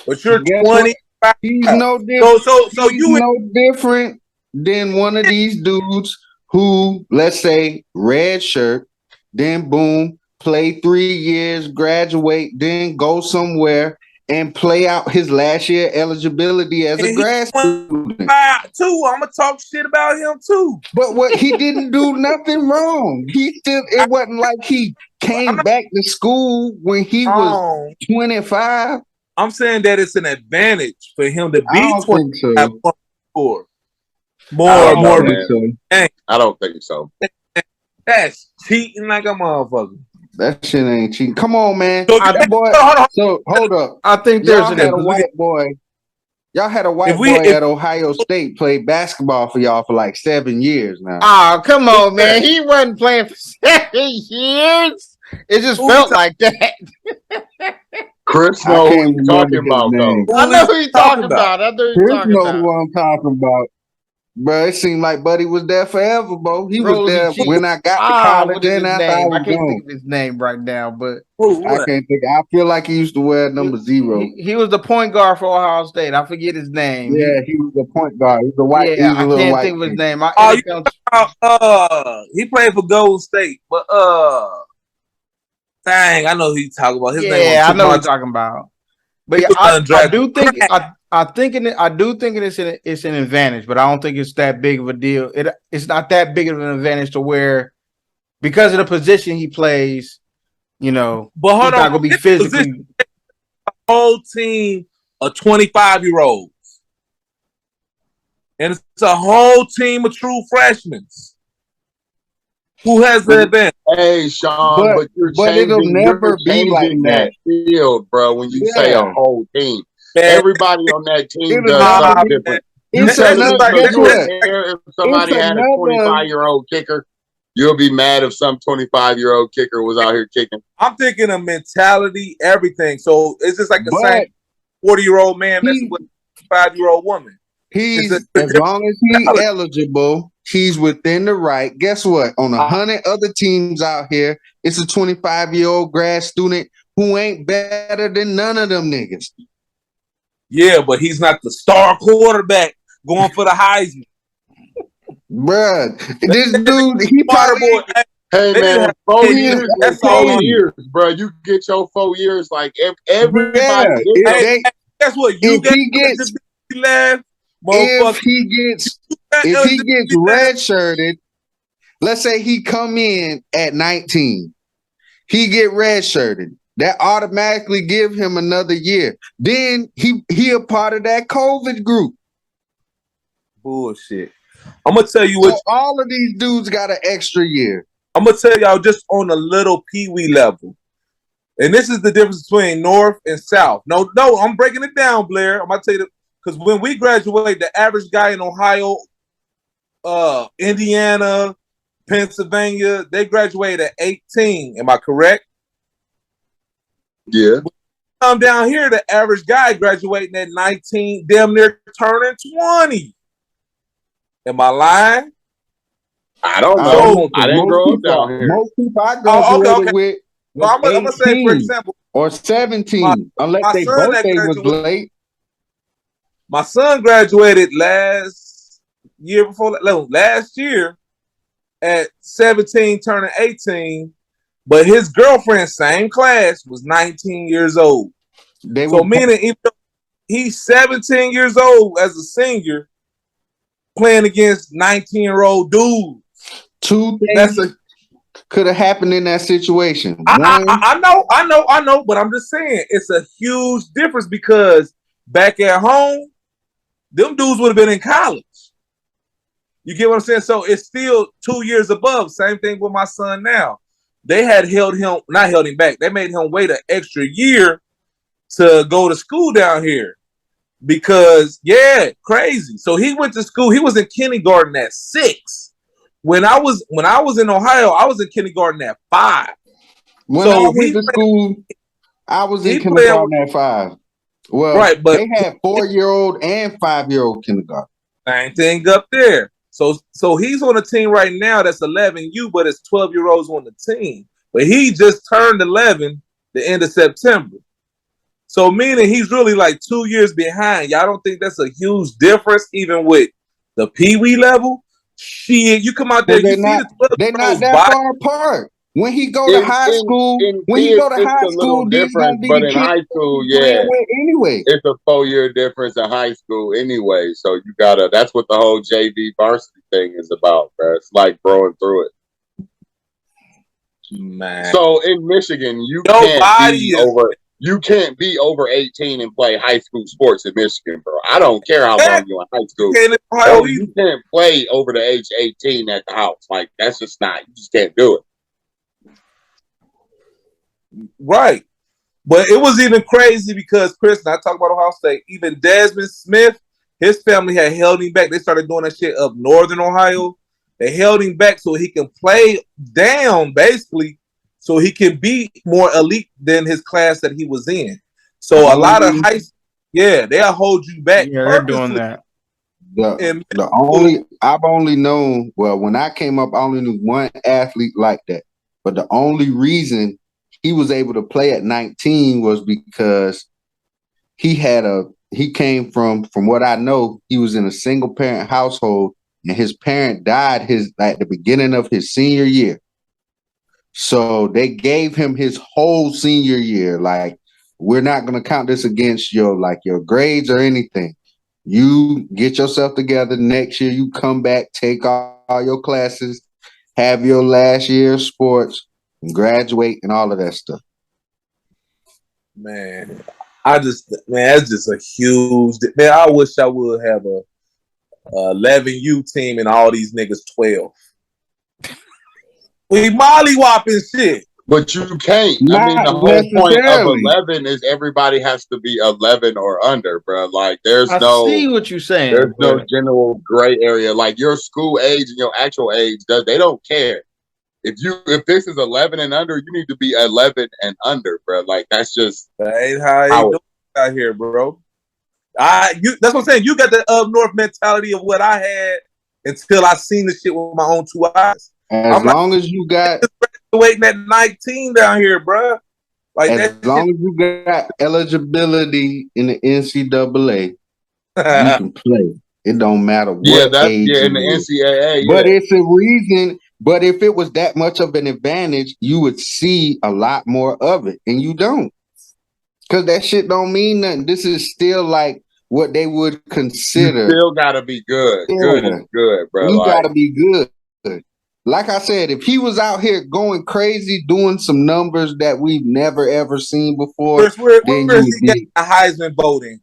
But you're Guess what? 25. He's no different. So He's you no different than one of these dudes who, let's say, red shirt, then boom, play 3 years, graduate, then go somewhere and play out his last year eligibility as a and he grad student. too. I'm gonna talk shit about him too. But what he didn't do nothing wrong. He still, it wasn't like he I'm came not back to school when he was wrong. 25. I'm saying that it's an advantage for him to I be don't think 25 so. more. I I don't know, don't More. think man. so. I don't think so. That's cheating like a motherfucker. That shit ain't cheating. Come on, man. So That boy. hold on. So hold up. I think there's Y'all an had a white boy. Y'all had a white boy at Ohio State play basketball for y'all for like 7 years now. Oh, come on, man. He wasn't playing for 7 years. It just felt like that. Chris I know who can't he's remember talking his about, name. though. I know who you're talking about. I know who you're Chris talking know about. who I'm talking about. Bro, it seemed like Buddy was there forever, bro. He was Rosie there Cheeks. when I got to college What is and his after I name? I was can't gone. think of his name right now, but I can't think. I feel like he used to wear number 0. he was the point guard for Ohio State. I forget his name. Yeah, he was a point guard. He was a white. He Yeah, was a I little can't white think of his kid. name. He played for Golden State, but dang, I know who you talking about. His name Yeah, I was know what you're talking about. But yeah, I do think it's an advantage, but I don't think it's that big of a deal. It's not that big of an advantage to where because of the position he plays, you know, but hold he's not gonna be physically. Whole team of 25-year-olds, and it's a whole team of true freshmen. Who has the advantage? Hey, Sean, but it'll never be like that field, bro. When you say a whole team, everybody on that team does something different. You tell me, you would care if somebody had a 25-year-old kicker. You'll be mad if some 25-year-old kicker was out here kicking. I'm thinking of mentality, everything. So it's just like the same 40-year-old man messing with a 5-year-old woman. As long as he's eligible, he's within the right. Guess what? On 100 other teams out here, it's a 25-year-old grad student who ain't better than none of them niggas. Yeah, but he's not the star quarterback going for the Heisman. Bruh, this dude, he probably... Hey, man, 4 years, that's 4 years, bro. You get your 4 years like everybody. Yeah, guess what? You if he gets left. If he gets redshirted, let's say he come in at 19, he get redshirted. That automatically give him another year. Then he a part of that COVID group. Bullshit. I'm gonna tell you what. All of these dudes got an extra year. I'm gonna tell y'all just on a little peewee level, and this is the difference between North and South. No, I'm breaking it down, Blair. I'm gonna tell you because when we graduate, the average guy in Ohio, Indiana, Pennsylvania, they graduate at 18. Am I correct? Yeah. Come down here, the average guy graduating at 19, damn near turning 20. Am I lying? I don't know. I didn't grow up down here. Most people I graduated with well, I'm gonna say, for example, or 17, unless their birthday was late. My son graduated last year at 17, turning 18. But his girlfriend, same class, was 19 years old. Meaning even though he's 17 years old as a senior, playing against 19-year-old dudes. Two things could have happened in that situation. I know, but I'm just saying it's a huge difference because back at home, them dudes would have been in college. You get what I'm saying? So it's still 2 years above. Same thing with my son now. They had not held him back. They made him wait an extra year to go to school down here because, crazy. So he went to school. He was in kindergarten at 6. When I was in Ohio, I was in kindergarten at 5. When I went to school, I was in He playing kindergarten at 5. Well, right, but they had 4-year-old and 5-year-old kindergarten. same thing up there. So he's on a team right now that's 11U, but it's 12-year-olds on the team. But he just turned 11 the end of September. So meaning he's really like 2 years behind. Y'all don't think that's a huge difference, even with the Pee Wee level? Shit, you come out there, Well, you see the 12 they're year not olds that body. far apart. When he go to high school, in when he kids, go to it's high a little school, these gonna different, be but the in kids high school, he's playing yeah, with anyway. it's a 4-year difference in high school anyway. So you gotta. That's what the whole JV varsity thing is about, bro. It's like growing through it. Man. So in Michigan, you can't be over 18 and play high school sports in Michigan, bro. I don't care how long you're in high school. You can't play over the age 18 at the house. Like that's just not. You just can't do it. Right. But it was even crazy because Chris and I talk about Ohio State. Even Desmond Smith, his family had held him back. They started doing that shit up northern Ohio. They held him back so he can play down, basically, so he can be more elite than his class that he was in. So a lot of they'll hold you back. Yeah, they're doing that. I've only known, well, when I came up, I only knew one athlete like that. But the only reason he was able to play at 19 was because he came from what I know, he was in a single parent household and his parent died at the beginning of his senior year. So they gave him his whole senior year. Like, we're not going to count this against your grades or anything. You get yourself together next year. You come back, take all your classes, have your last year of sports, and graduate and all of that stuff. Man, that's just a huge. Man, I wish I would have a 11U team and all these niggas 12. We molly-whopping shit. But you can't. I mean, the whole point of 11 is everybody has to be 11 or under, bro. Like, I see what you're saying. There's no general gray area. Like, your school age and your actual age, they don't care. If this is 11 and under, you need to be 11 and under, bro. Like, that's just that ain't how it out here, bro. That's what I'm saying. You got the up north mentality of what I had until I seen the shit with my own 2 eyes. As long as you got waiting at 19 down here, bro. Like as long as you got eligibility in the NCAA, you can play. It don't matter what age. Yeah, in the NCAA. But it's a reason. But if it was that much of an advantage, you would see a lot more of it, and you don't. Because that shit don't mean nothing. This is still like what they would consider. You still gotta be good. Yeah. Good is good, bro. You gotta be good. Like I said, if he was out here going crazy, doing some numbers that we've never ever seen before, then where's he getting a Heisman voting?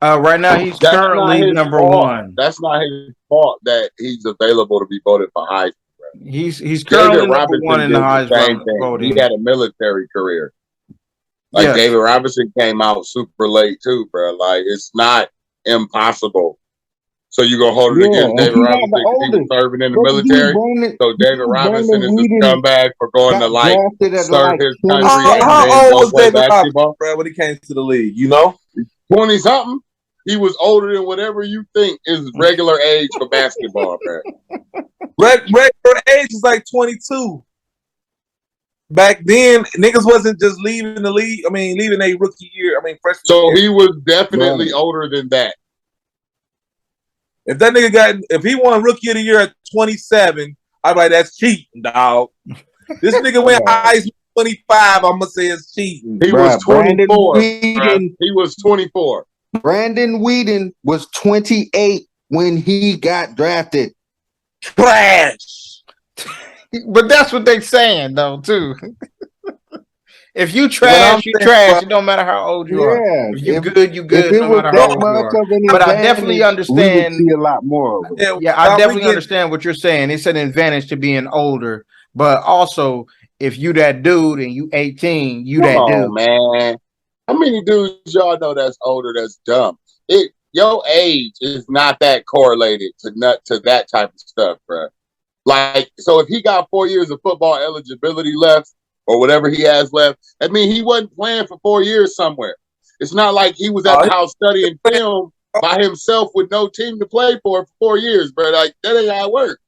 Right now, he's currently number one. That's not his fault that he's available to be voted for Heisman. Bro. He's currently number one in the Heisman voting. He had a military career. Like David Robinson came out super late too, bro. Like, it's not impossible. So you gonna hold it against David Robinson because he was serving in the military? So David Robinson is a scumbag for going to serve his country and then go play basketball, bro, when he came to the league, you know? 20 something. He was older than whatever you think is regular age for basketball, bro. Regular age is like 22. Back then, niggas wasn't just leaving the league. I mean, leaving a rookie year. I mean, freshman. So he was definitely older than that. If that nigga if he won rookie of the year at 27, I'd be like, that's cheating, dog. This nigga went Heisman 25. I'm gonna say it's cheating. He was 24. He was 24. Brandon Whedon was 28 when he got drafted. Trash. But that's what they saying though, too. If you trash, you trash. It don't matter how old you are. If you good, you good. No matter how old you are. But I definitely understand. We would see a lot more of it. Yeah, I definitely understand what you're saying. It's an advantage to being older, but also if you that dude and you 18, you that dude. Man, how many dudes y'all know that's older? That's dumb. Your age is not that correlated to that type of stuff, bro. Like, so if he got 4 years of football eligibility left, or whatever he has left. I mean, he wasn't playing for 4 years somewhere. It's not like he was at the house studying film by himself with no team to play for 4 years, bro. Like, that ain't how it works.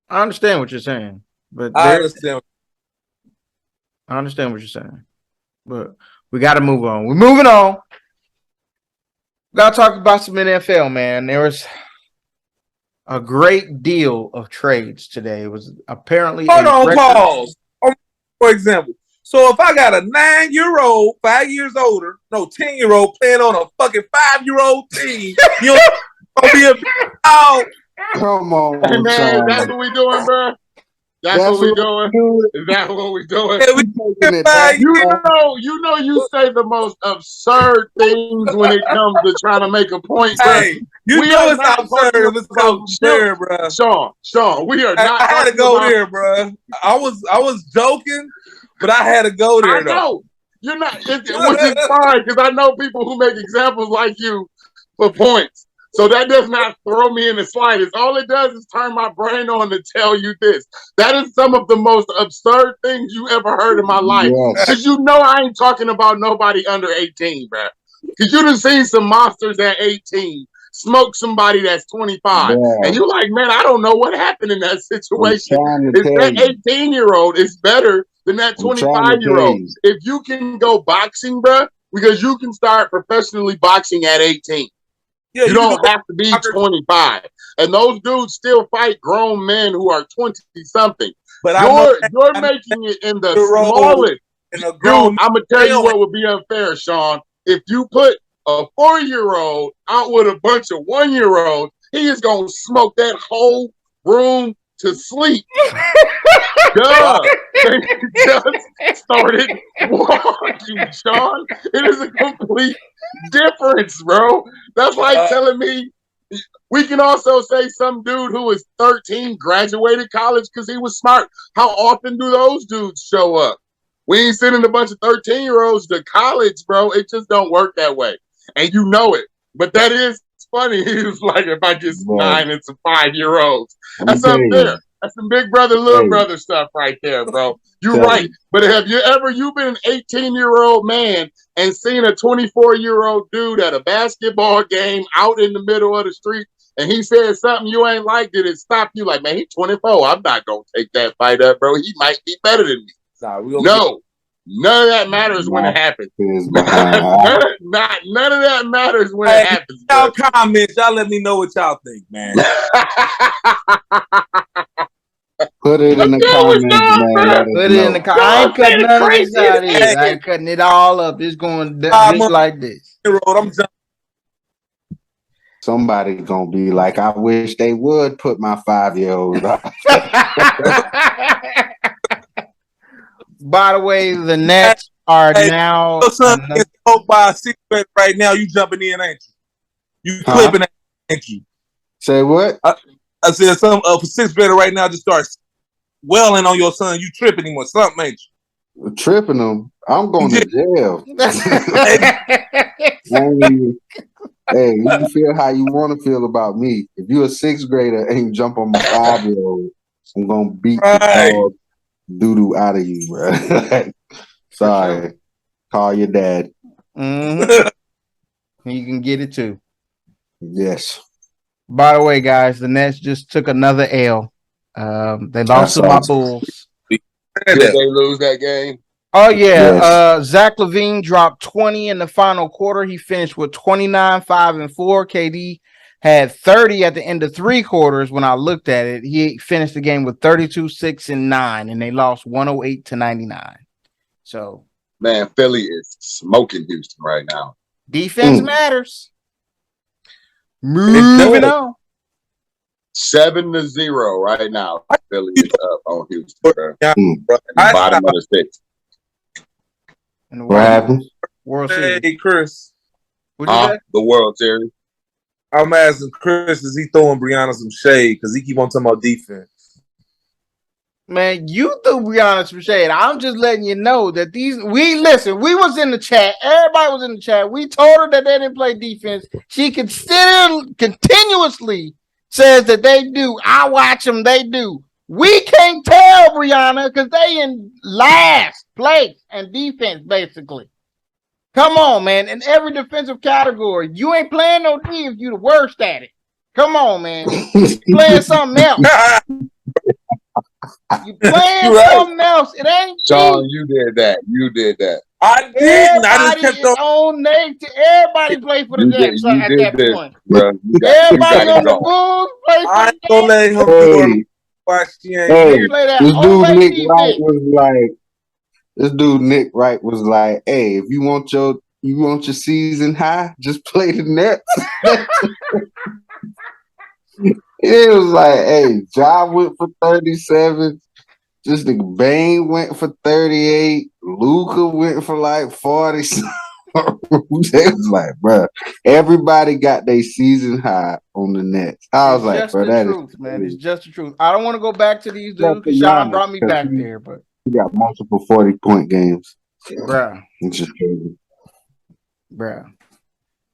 I understand what you're saying, but I understand what you're saying, but we got to move on. We're moving on. Got to talk about some NFL, man. There was a great deal of trades today. It was apparently pause. For example, so if I got a 9-year-old, 5 years older, 10-year-old playing on a fucking 5-year-old team, you're gonna be a dog. Come on, hey, man, Sean. that's what we doing, bro. That's what we doing. Is that what we doing? You say the most absurd things when it comes to trying to make a point, bro. Hey, you know it's absurd. It's absurd, bro. Sean, we are not. I had to go there, bro. I was joking, but I had to go there. I know you're not, which is fine because I know people who make examples like you for points. So that does not throw me in the slightest. All it does is turn my brain on to tell you this. That is some of the most absurd things you ever heard in my life. Because you know I ain't talking about nobody under 18, bro. Because you done seen some monsters at 18 smoke somebody that's 25. And you're like, man, I don't know what happened in that situation. That 18-year-old is better than that 25-year-old. If you can go boxing, bro, because you can start professionally boxing at 18. Yeah, you don't have to be 25. And those dudes still fight grown men who are 20-something. But you're making it in the smallest. Dude, I'm going to tell you what would be unfair, Sean. If you put a 4-year-old out with a bunch of 1-year-olds, he is going to smoke that whole room to sleep. Duh. They just started walking, Sean. It is a complete difference, bro. That's like telling me we can also say some dude who is 13 graduated college because he was smart. How often do those dudes show up? We ain't sending a bunch of 13-year-olds to college, bro. It just don't work that way. And you know it. But that is funny. He was like, if I get 9 and some 5-year-olds. That's unfair. That's some big brother, little brother stuff right there, bro. You're right. But have you been an 18-year-old man and seen a 24-year-old dude at a basketball game out in the middle of the street and he said something you ain't like, did it stop you? Like, man, he's 24. I'm not going to take that fight up, bro. He might be better than me. No. None of that matters when it happens. None of that matters when it happens. Y'all comment. Y'all let me know what y'all think, man. Put it in the comments, man. Put it in the comments. I ain't cutting none of this out here. I ain't cutting it all up. It's going just like this. Somebody gonna be like, I wish they would put my 5-year-old up. By the way, the Nets are now. Your son is sold by a 6-bet right now. You jumping in, ain't you? You clipping, ain't you? Say what? I said some 6-better right now just starts welling on your son. You tripping him or something, ain't you? Tripping him? I'm going to jail. Hey, you can feel how you want to feel about me. If you're a 6th grader and you jump on my 5-year-old, I'm gonna beat the dog doo-doo out of you, bro. Sorry. Sure. Call your dad. Mm-hmm. You can get it too. Yes. By the way, guys, the Nets just took another L. They lost to my Bulls. Did they lose that game? Oh, yeah. Yes. Zach LaVine dropped 20 in the final quarter. He finished with 29, 5, and 4. KD had 30 at the end of 3 quarters. When I looked at it, he finished the game with 32, 6, and 9, and they lost 108-99. So, man, Philly is smoking Houston right now. Defense matters. Moving on. 7-0 right now. Philly is up on Houston, bro. Bottom of the 6. What happened? World Series. Hey, Chris. What'd you say? The World Series. I'm asking Chris, is he throwing Brianna some shade? Because he keep on talking about defense. Man, you threw Brianna some shade. I'm just letting you know that we was in the chat. Everybody was in the chat. We told her that they didn't play defense. She continuously says that they do. I watch them, they do. We can't tell, Brianna, because they in last place and defense, basically. Come on, man. In every defensive category, you ain't playing no D if you the worst at it. Come on, man. You playing something else. You playing something else. It ain't Sean, D. you did that. You did that. I didn't. I just Everybody kept is on nature. Everybody play for the Jets at You that did this, point. bro. You Everybody got on it the going. Bulls play for I the ain't gonna Jets. let him do her. Hey, Why she ain't hey, They here? play that this dude OA Nick Wright defense. was like, this dude Nick Wright was like, hey, if you want your season high, just play the Nets. It was like, hey, Ja went for 37. Just the Bane went for 38. Luca went for like 40. They was like, bro, everybody got their season high on the Nets. I was It's like, just bro, the that is truth, man. It's crazy. just the truth. I don't want to go back to these Except dudes for because Sean Giannis, brought me 'cause back there, but he got multiple 40-point games. bruh, It's just crazy.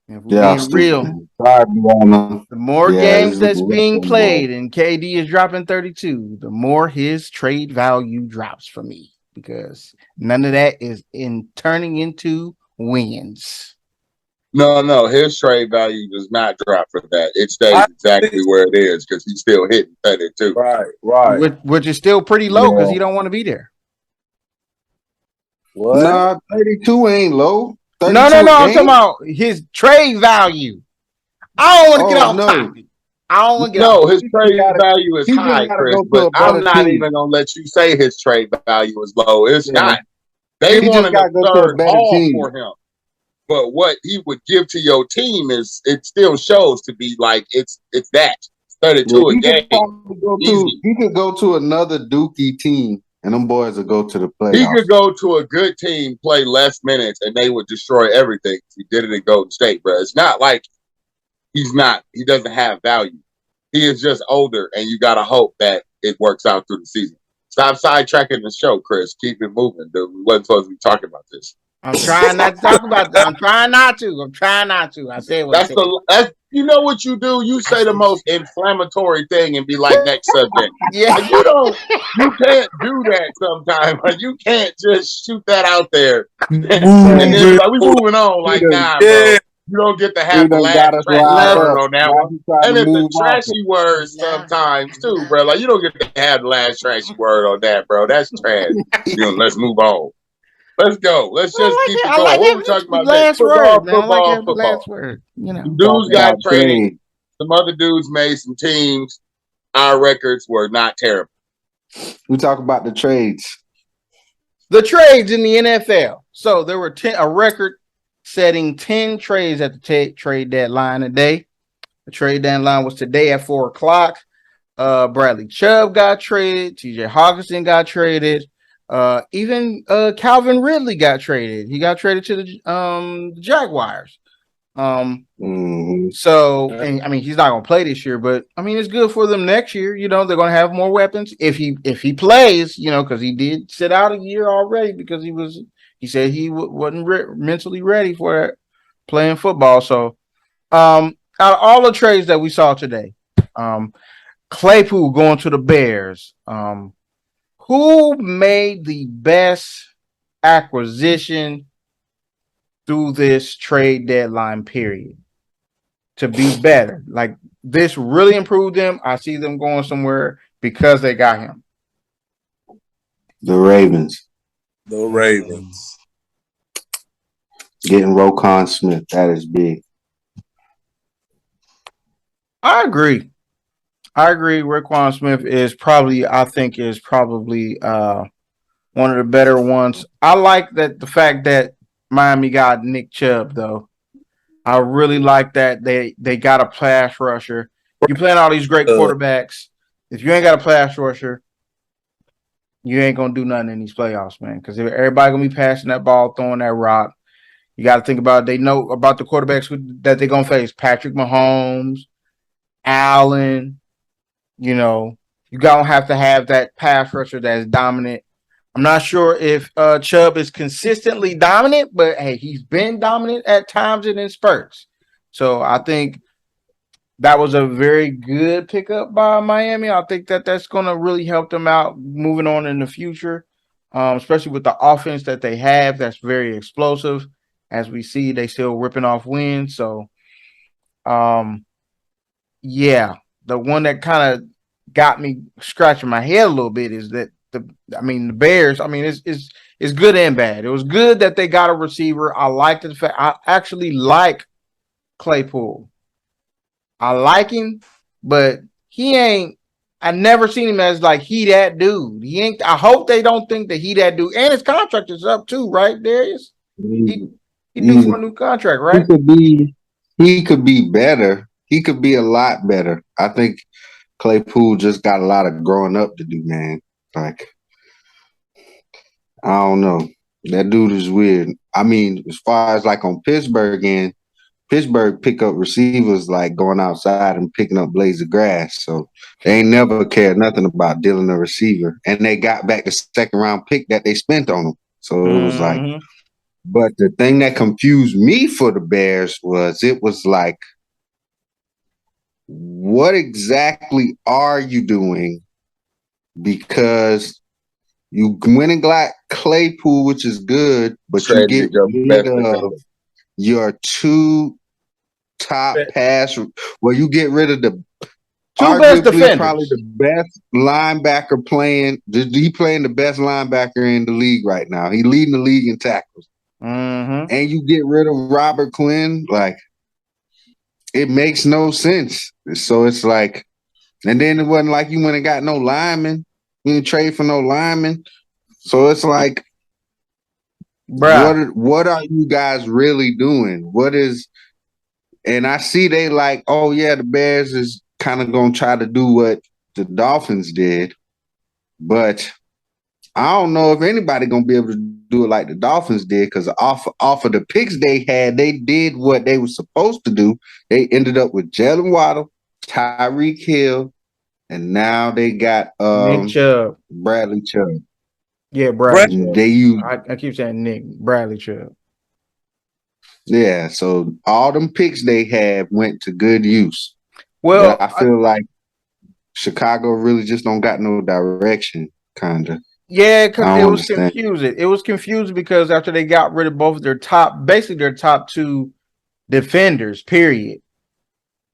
if we're Yeah, being stupid, real, man. Sorry, Brianna. the more Yeah, games this is a that's being wrestling ball. played and KD is dropping 32, the more his trade value drops for me because none of that is in turning into wins. No. His trade value does not drop for that. It stays I exactly where it is because he's still hitting 32. right. Which is still pretty low because Yeah. he don't want to be there. What? Nah, 32 ain't low. 32 No. a I'm talking game? about his trade value. I don't want to get off No. topic. I don't want to get off. No, his He just trade gotta, value is he just high, gotta Chris, go to but a I'm better not team. even going to let you say his trade value is low. It's Yeah. not. They He just want an gotta go to a absurd better haul team. for him. But what he would give to your team is it still shows to be like it's that. It's 32 Yeah, a game. Easy. he could go to another Dookie team and them boys will go to the He playoffs. could go to a good team, play less minutes, and they would destroy everything. He did it in Golden State, bro. It's not like he doesn't have value. He is just older, and you got to hope that it works out through the season. Stop sidetracking the show, Chris. Keep it moving, dude. We wasn't supposed to be talking about this. I'm trying not to talk about that. I'm trying not to. I said what I said. That's you know what you do? You say the most inflammatory thing and be like, next subject. Yeah. Like, you can't do that sometimes. Like, you can't just shoot that out there and then be like, we moving on. Like, nah, bro. Yeah. You don't get to He have the done last got us trashy riled word up. on that Now one. he trying And to it's a move off trashy word sometimes too, bro. Like, you don't get to have the last trashy word on that, bro. That's trash. Let's move on. Let's go. Let's just keep it I going. like What we talking every about next? last word, man. I like Football, every football. last word. Some Talk dudes got about traded. trade. Some other dudes made some teams. Our records were not terrible. We talk about the trades. The trades in the NFL. So there were a record-setting 10 trades at the trade deadline today. The trade deadline was today at 4:00. Bradley Chubb got traded. TJ Hawkinson got traded. Even Calvin Ridley got traded. He got traded to the Jaguars. So, and I mean, he's not gonna play this year, but I mean, it's good for them next year. You know, they're gonna have more weapons if he plays. You know, because he did sit out a year already because he said he wasn't mentally ready for playing football. So, out of all the trades that we saw today, Claypool going to the Bears. Who made the best acquisition through this trade deadline period to be better? Like, this really improved them. I see them going somewhere because they got him. The Ravens. The Ravens. Getting Roquan Smith. That is big. I agree. Roquan Smith is probably one of the better ones. I like the fact that Miami got Nick Chubb, though. I really like that they got a pass rusher. You playing all these great quarterbacks. If you ain't got a pass rusher, you ain't gonna do nothing in these playoffs, man. Because everybody gonna be passing that ball, throwing that rock. You got to think about they know about the quarterbacks that they're gonna face: Patrick Mahomes, Allen. You know, you gonna have to have that pass rusher that's dominant. I'm not sure if Chubb is consistently dominant, but hey, he's been dominant at times and in spurts. So I think that was a very good pickup by Miami. I think that that's going to really help them out moving on in the future, especially with the offense that they have. That's very explosive. As we see, they still ripping off wins. So, um, yeah, the one that kind of got me scratching my head a little bit is that the Bears. I mean, it's good and bad. It was good that they got a receiver. I like the fact I actually like Claypool. I like him, but he ain't. I never seen him as like he that dude. He ain't. I hope they don't think that he that dude. And his contract is up too, right, Darius? He He, he due for a he, new contract, he right? could be he could be better. He could be a lot better. I think Claypool just got a lot of growing up to do, man. Like, I don't know. That dude is weird. I mean, as far as like on Pittsburgh and Pittsburgh pick up receivers like going outside and picking up blades of grass. So they ain't never cared nothing about dealing a receiver. And they got back the second round pick that they spent on him. So it was like, Mm-hmm. but the thing that confused me for the Bears was it was like, what exactly are you doing? Because you went and got Claypool, which is good, but you get Traded your rid best of defender. your two top pass. Well, you get rid of the Two best arguably probably defenders. the best linebacker playing. He playing the best linebacker in the league right now. He leading the league in tackles, Mm-hmm. and you get rid of Robert Quinn. Like it makes no sense. So it's like, and then it wasn't like you went and got no lineman. You didn't trade for no lineman. So it's like, Bruh. what are you guys really doing? What is? And I see they like, oh yeah, the Bears is kind of gonna try to do what the Dolphins did, but I don't know if anybody gonna be able to do it like the Dolphins did because off of the picks they had, they did what they were supposed to do. They ended up with Jalen Waddle, Tyreek Hill, and now they got Nick Chubb. Bradley Chubb. Yeah, Bradley Brett, Chubb. They use I keep saying Nick Bradley Chubb. yeah, so all them picks they had went to good use. But Well, I feel like Chicago really just don't got no direction, kinda. yeah, because I it don't was understand. confusing. It was confusing because after they got rid of both of basically their top two defenders, period.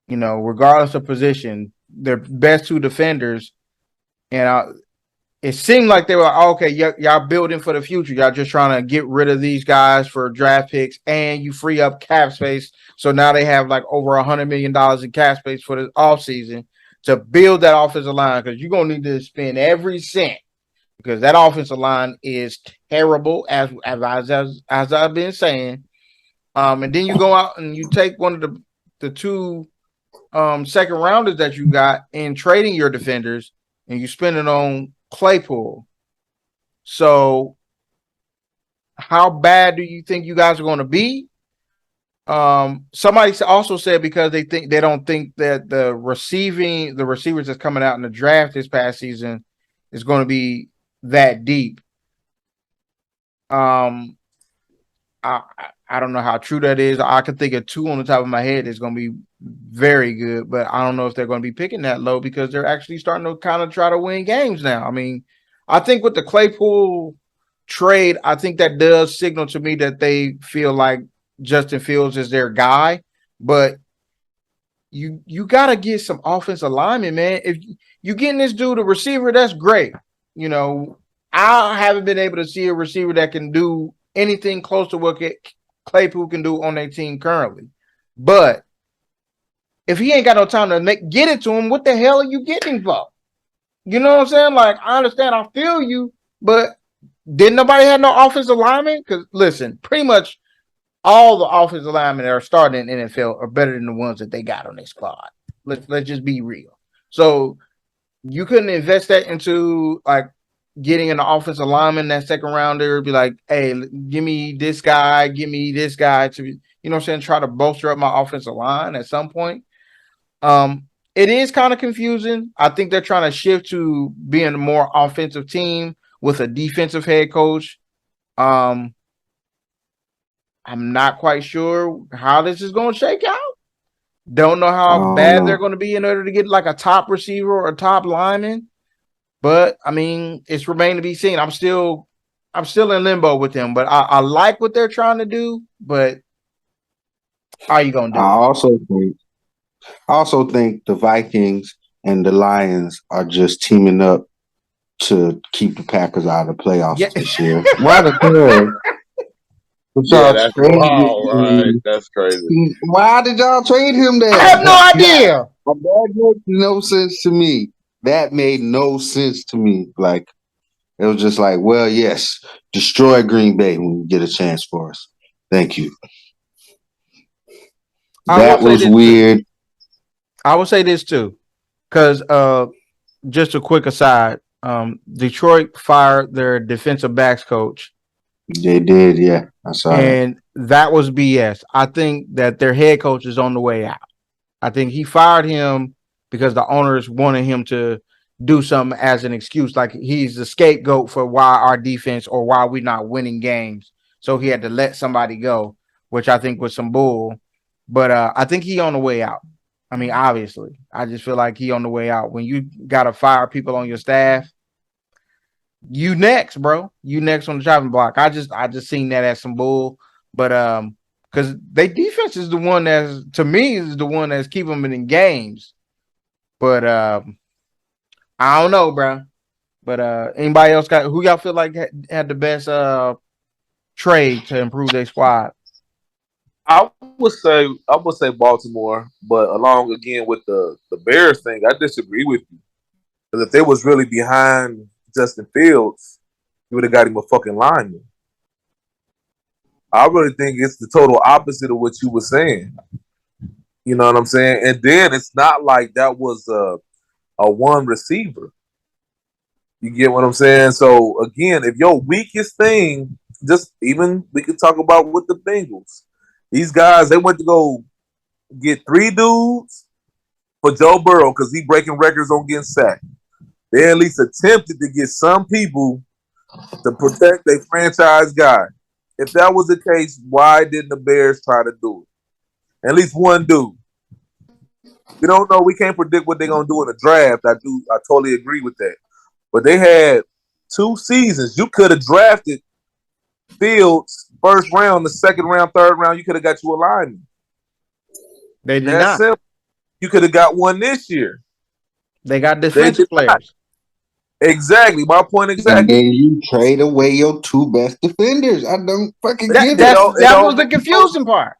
You know, regardless of position, their best two defenders, and it seemed like they were like, okay. Y'all building for the future. Y'all just trying to get rid of these guys for draft picks, and you free up cap space. So now they have like over $100 million in cap space for the offseason to build that offensive line because you're gonna need to spend every cent because that offensive line is terrible, as I've been saying. And then you go out and you take one of the two second rounders that you got in trading your defenders, and you spend it on Claypool. So, how bad do you think you guys are going to be? Somebody also said because they don't think that the receivers that's coming out in the draft this past season is going to be that deep. Um, I I don't know how true that is. I can think of two on the top of my head that's going to be very good, but I don't know if they're going to be picking that low because they're actually starting to kind of try to win games now. I mean, I think with the Claypool trade, I think that does signal to me that they feel like Justin Fields is their guy, but you got to get some offensive linemen, man. If you getting this dude a receiver, that's great. You know, I haven't been able to see a receiver that can do anything close to what Claypool can do on their team currently. But if he ain't got no time to get it to him, what the hell are you getting for? You know what I'm saying? Like, I understand, I feel you, but didn't nobody have no offensive lineman? Because listen, pretty much all the offensive linemen that are starting in the NFL are better than the ones that they got on their squad. Let's just be real. So you couldn't invest that into like getting an offensive lineman that second rounder, be like, hey, give me this guy to, you know what I'm saying, try to bolster up my offensive line at some point. It is kind of confusing. I think they're trying to shift to being a more offensive team with a defensive head coach. I'm not quite sure how this is going to shake out, Don't know how bad they're going to be in order to get like a top receiver or a top lineman. But I mean, it's remained to be seen. I'm still in limbo with them. But I like what they're trying to do. But how are you going to do it? I also think the Vikings and the Lions are just teaming up to keep the Packers out of the playoffs this year. Why the hell? Yeah, that's wow, right? That's crazy. Why did y'all trade him there? I have no idea. That makes no sense to me. That made no sense to me. Like, it was just like, well, yes, destroy Green Bay when you get a chance for us. Thank you. That was weird. I will say this too, because just a quick aside, Detroit fired their defensive backs coach. They did, yeah. I saw and that was BS. I think that their head coach is on the way out. I think he fired him because the owners wanted him to do something as an excuse, like he's the scapegoat for why our defense or why we're not winning games. So he had to let somebody go, which I think was some bull. But I think he on the way out. I mean, obviously, I just feel like he on the way out. When you got to fire people on your staff, you next, bro. You next on the chopping block. I just seen that as some bull. But because they defense is the one that's, to me, is the one that's keeping them in games. But I don't know, bro. But anybody else got, who y'all feel like had the best trade to improve their squad? I would say Baltimore, but along again with the Bears thing, I disagree with you. Because if they was really behind Justin Fields, you would have got him a fucking lineman. I really think it's the total opposite of what you were saying. You know what I'm saying? And then it's not like that was a one receiver. You get what I'm saying? So again, if your weakest thing, just even we could talk about with the Bengals. These guys, they went to go get 3 dudes for Joe Burrow because he breaking records on getting sacked. They at least attempted to get some people to protect their franchise guy. If that was the case, why didn't the Bears try to do it? At least one dude. We don't know. We can't predict what they're gonna do in the draft. I totally agree with that. But they had 2 seasons. You could have drafted Fields first round, the second round, third round. You could have got you a lineman. They did not. Simple. You could have got one this year. They got defensive players. Exactly. My point exactly. And you trade away your 2 best defenders. I don't fucking get it. That was the confusing part.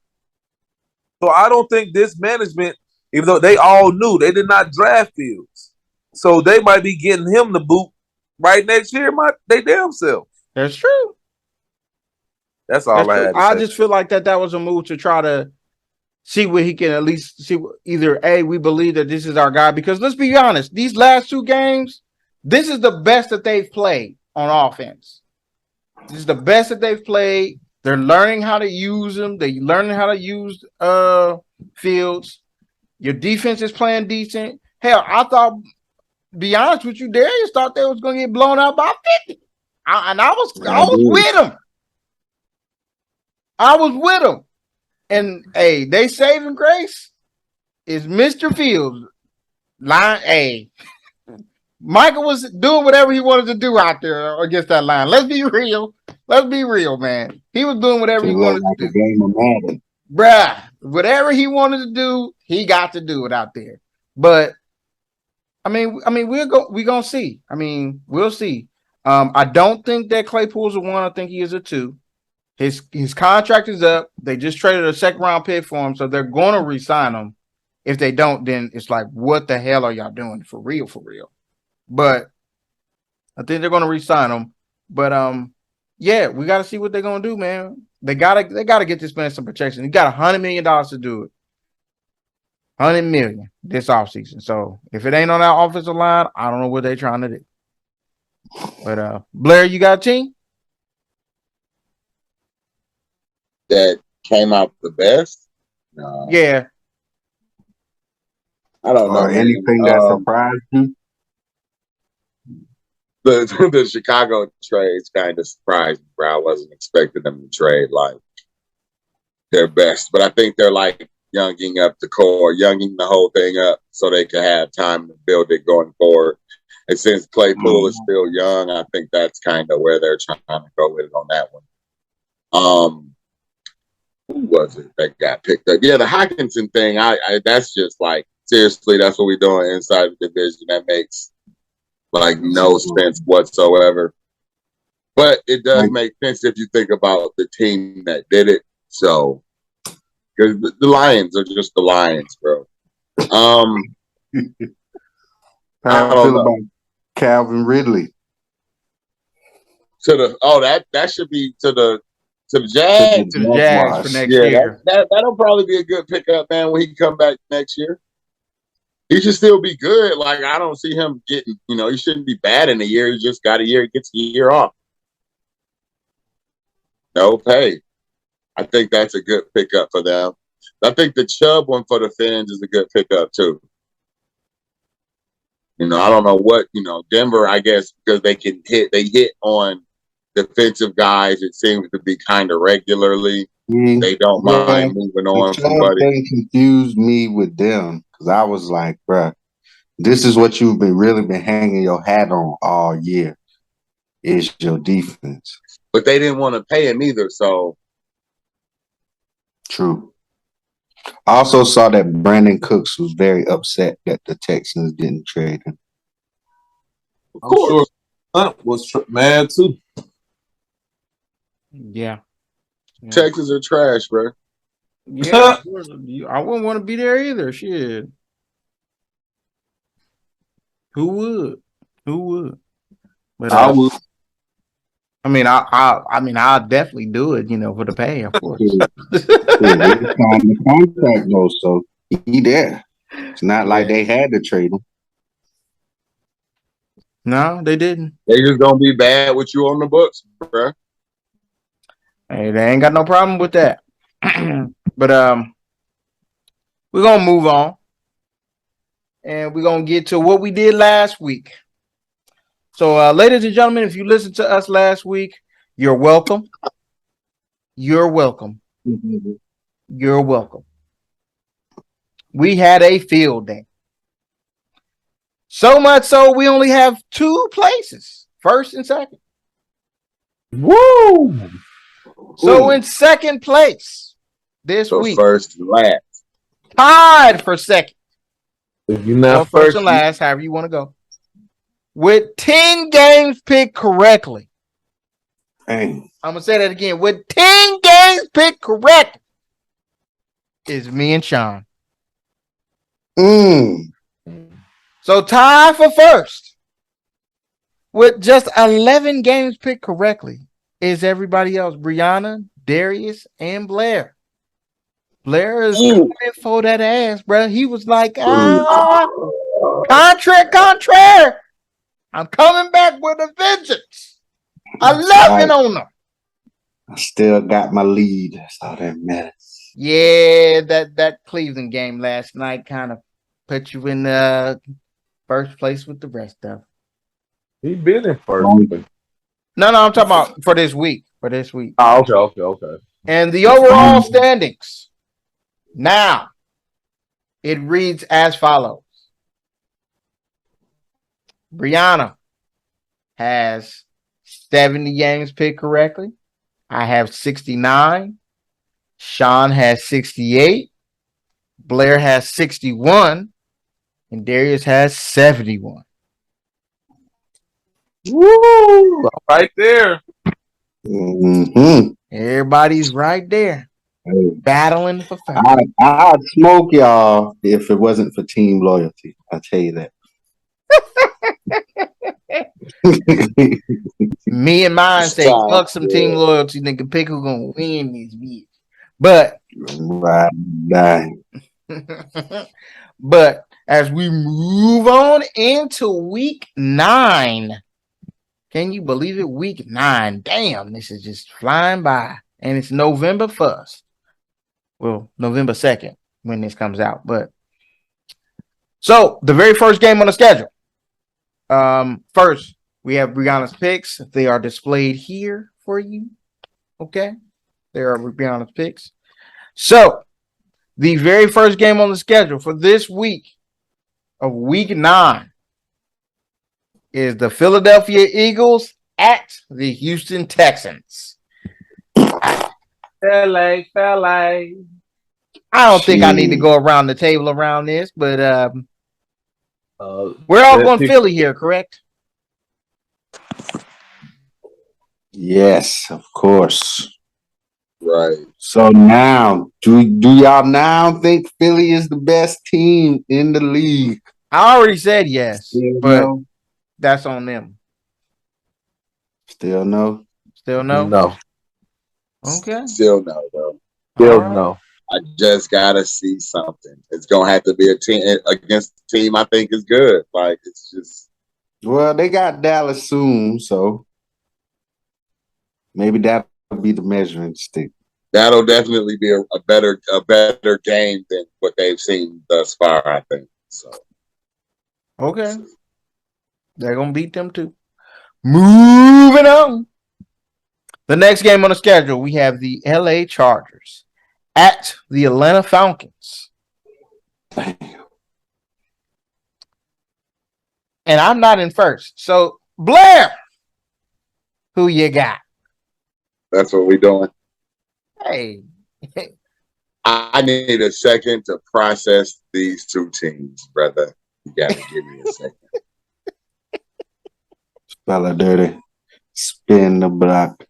So I don't think this management, even though they all knew, they did not draft Fields. So they might be getting him the boot right next year. They damn self. That's true. That's all I had to say. I just feel like that was a move to try to see what he can at least see. Either A, we believe that this is our guy, because let's be honest, these last 2 games, this is the best that they've played on offense. This is the best that they've played. They're learning how to use them. They're learning how to use Fields. Your defense is playing decent. Hell, I thought, be honest with you, Darius thought they was going to get blown out by 50. I was with him. I was with him. And, hey, they saving grace is Mr. Fields. Line A. Michael was doing whatever he wanted to do out there against that line. Let's be real. Let's be real, man. He was doing whatever he wanted to do. Game of Madden. Bruh, whatever he wanted to do, he got to do it out there. But I mean, we're gonna see. I mean, we'll see. I don't think that Claypool's a 1. I think he is a 2. His contract is up. They just traded a 2nd round pick for him, so they're gonna re-sign him. If they don't, then it's like, what the hell are y'all doing? For real, for real. But I think they're gonna re-sign him. But yeah, we gotta see what they're gonna do, man. They gotta get this man some protection. He got $100 million to do it. $100 million this offseason. So if it ain't on that offensive line, I don't know what they're trying to do. But Blair, you got a team that came out the best? No. Yeah. I don't know. Anything that surprised you? The Chicago trades kind of surprised me, bro. I wasn't expecting them to trade like their best, but I think they're like younging up the core, younging the whole thing up so they can have time to build it going forward. And since Claypool is still young, I think that's kind of where they're trying to go with it on that one. Who was it that got picked up? Yeah, the Hawkinson thing. I that's just like seriously, that's what we're doing inside the division. That makes like no sense whatsoever. But it does make sense if you think about the team that did it. So, because the Lions are just the Lions, bro. How I I don't feel know. about Calvin Ridley. That should be to the Jags. To the Jags for next Yeah, year. that'll probably be a good pickup, man, when he come back next year. He should still be good. Like, I don't see him getting, he shouldn't be bad in a year. He just got a year, he gets a year off. No pay. I think that's a good pickup for them. I think the Chubb one for the Fins is a good pickup too. I don't know what, Denver, I guess, because they hit on defensive guys, it seems to be kind of regularly. They don't mind moving on somebody. They confused me with them because I was like, bruh, this is what you've really been hanging your hat on all year is your defense. But they didn't want to pay him either, so. True. I also saw that Brandon Cooks was very upset that the Texans didn't trade him. I'm sure Hunt was mad too. Yeah. Texans are trash, bro. Yeah, I wouldn't want to be there either. Shit. Who would? But I would. I mean, I'll definitely do it. For the pay, of course. The contract goes, so he there. It's not like they had to trade him. No, they didn't. They just gonna be bad with you on the books, bro. Hey, they ain't got no problem with that. But we're gonna move on, and we're gonna get to what we did last week. So, ladies and gentlemen, if you listened to us last week, you're welcome. You're welcome. You're welcome. We had a field day. So much so we only have 2 places, first and second. Woo! So in second place this week. First and last. Tied for second. If you're not or first and last, however you want to go. With 10 games picked correctly. Dang. I'm going to say that again. With 10 games picked correctly is me and Sean. So tie for first with just 11 games picked correctly is everybody else. Brianna, Darius, and Blair. Blair is coming for that ass, bro. He was like, contraire. I'm coming back with a vengeance. 11 on them. I still got my lead. That's all that matters. Yeah, that Cleveland game last night kind of put you in first place with the rest of them. He been in first. No, I'm talking about for this week. Oh, okay. And the overall standings. Now, it reads as follows. Brianna has 70 games picked correctly. I have 69. Sean has 68. Blair has 61. And Darius has 71. Woo! Right there. Everybody's right there. Battling for first. I'd smoke y'all if it wasn't for team loyalty. I'll tell you that. Me and mine say fuck some team loyalty, nigga. Pick who's gonna win this bitch. But but as we move on into week 9, can you believe it? Week 9. Damn, this is just flying by. And it's November 1st. Well, November 2nd when this comes out. But so the very first game on the schedule. First, we have Brianna's picks. They are displayed here for you. Okay. There are Brianna's picks. So The very first game on the schedule for this week of week 9 is the Philadelphia Eagles at the Houston Texans. LA. I don't think I need to go around the table around this, but we're all going Philly here, correct? Yes, of course. Right. So now, do y'all now think Philly is the best team in the league? I already said yes, but that's on them. Still no? Still no? No. Okay. Still no, though. Still no. I just gotta see something. It's gonna have to be a team against a team I think is good. Like it's just. Well, they got Dallas soon, so maybe that'll be the measuring stick. That'll definitely be a better game than what they've seen thus far, I think. So. Okay. They're gonna beat them too. Moving on. The next game on the schedule, we have the LA Chargers at the Atlanta Falcons. Damn. And I'm not in first. So, Blair, who you got? That's what we're doing. Hey. I need a second to process these two teams, brother. You gotta give me a second. Spell it dirty. Spin the block.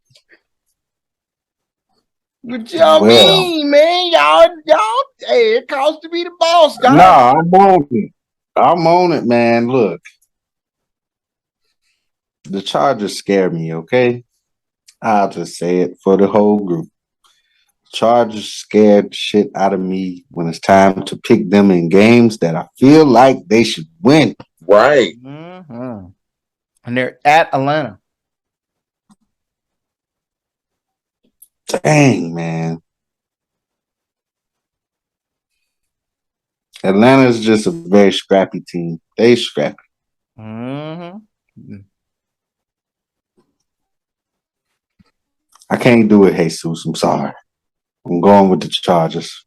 What y'all mean, man? Y'all, hey, it costs to be the boss, dog. No, I'm on it. I'm on it, man. Look. The Chargers scare me, okay? I'll just say it for the whole group. Chargers scared shit out of me when it's time to pick them in games that I feel like they should win. Right. Mm-hmm. And they're at Atlanta. Dang, man. Atlanta's just a very scrappy team. They scrappy. Mm-hmm. I can't do it, Jesus. I'm sorry. I'm going with the Chargers.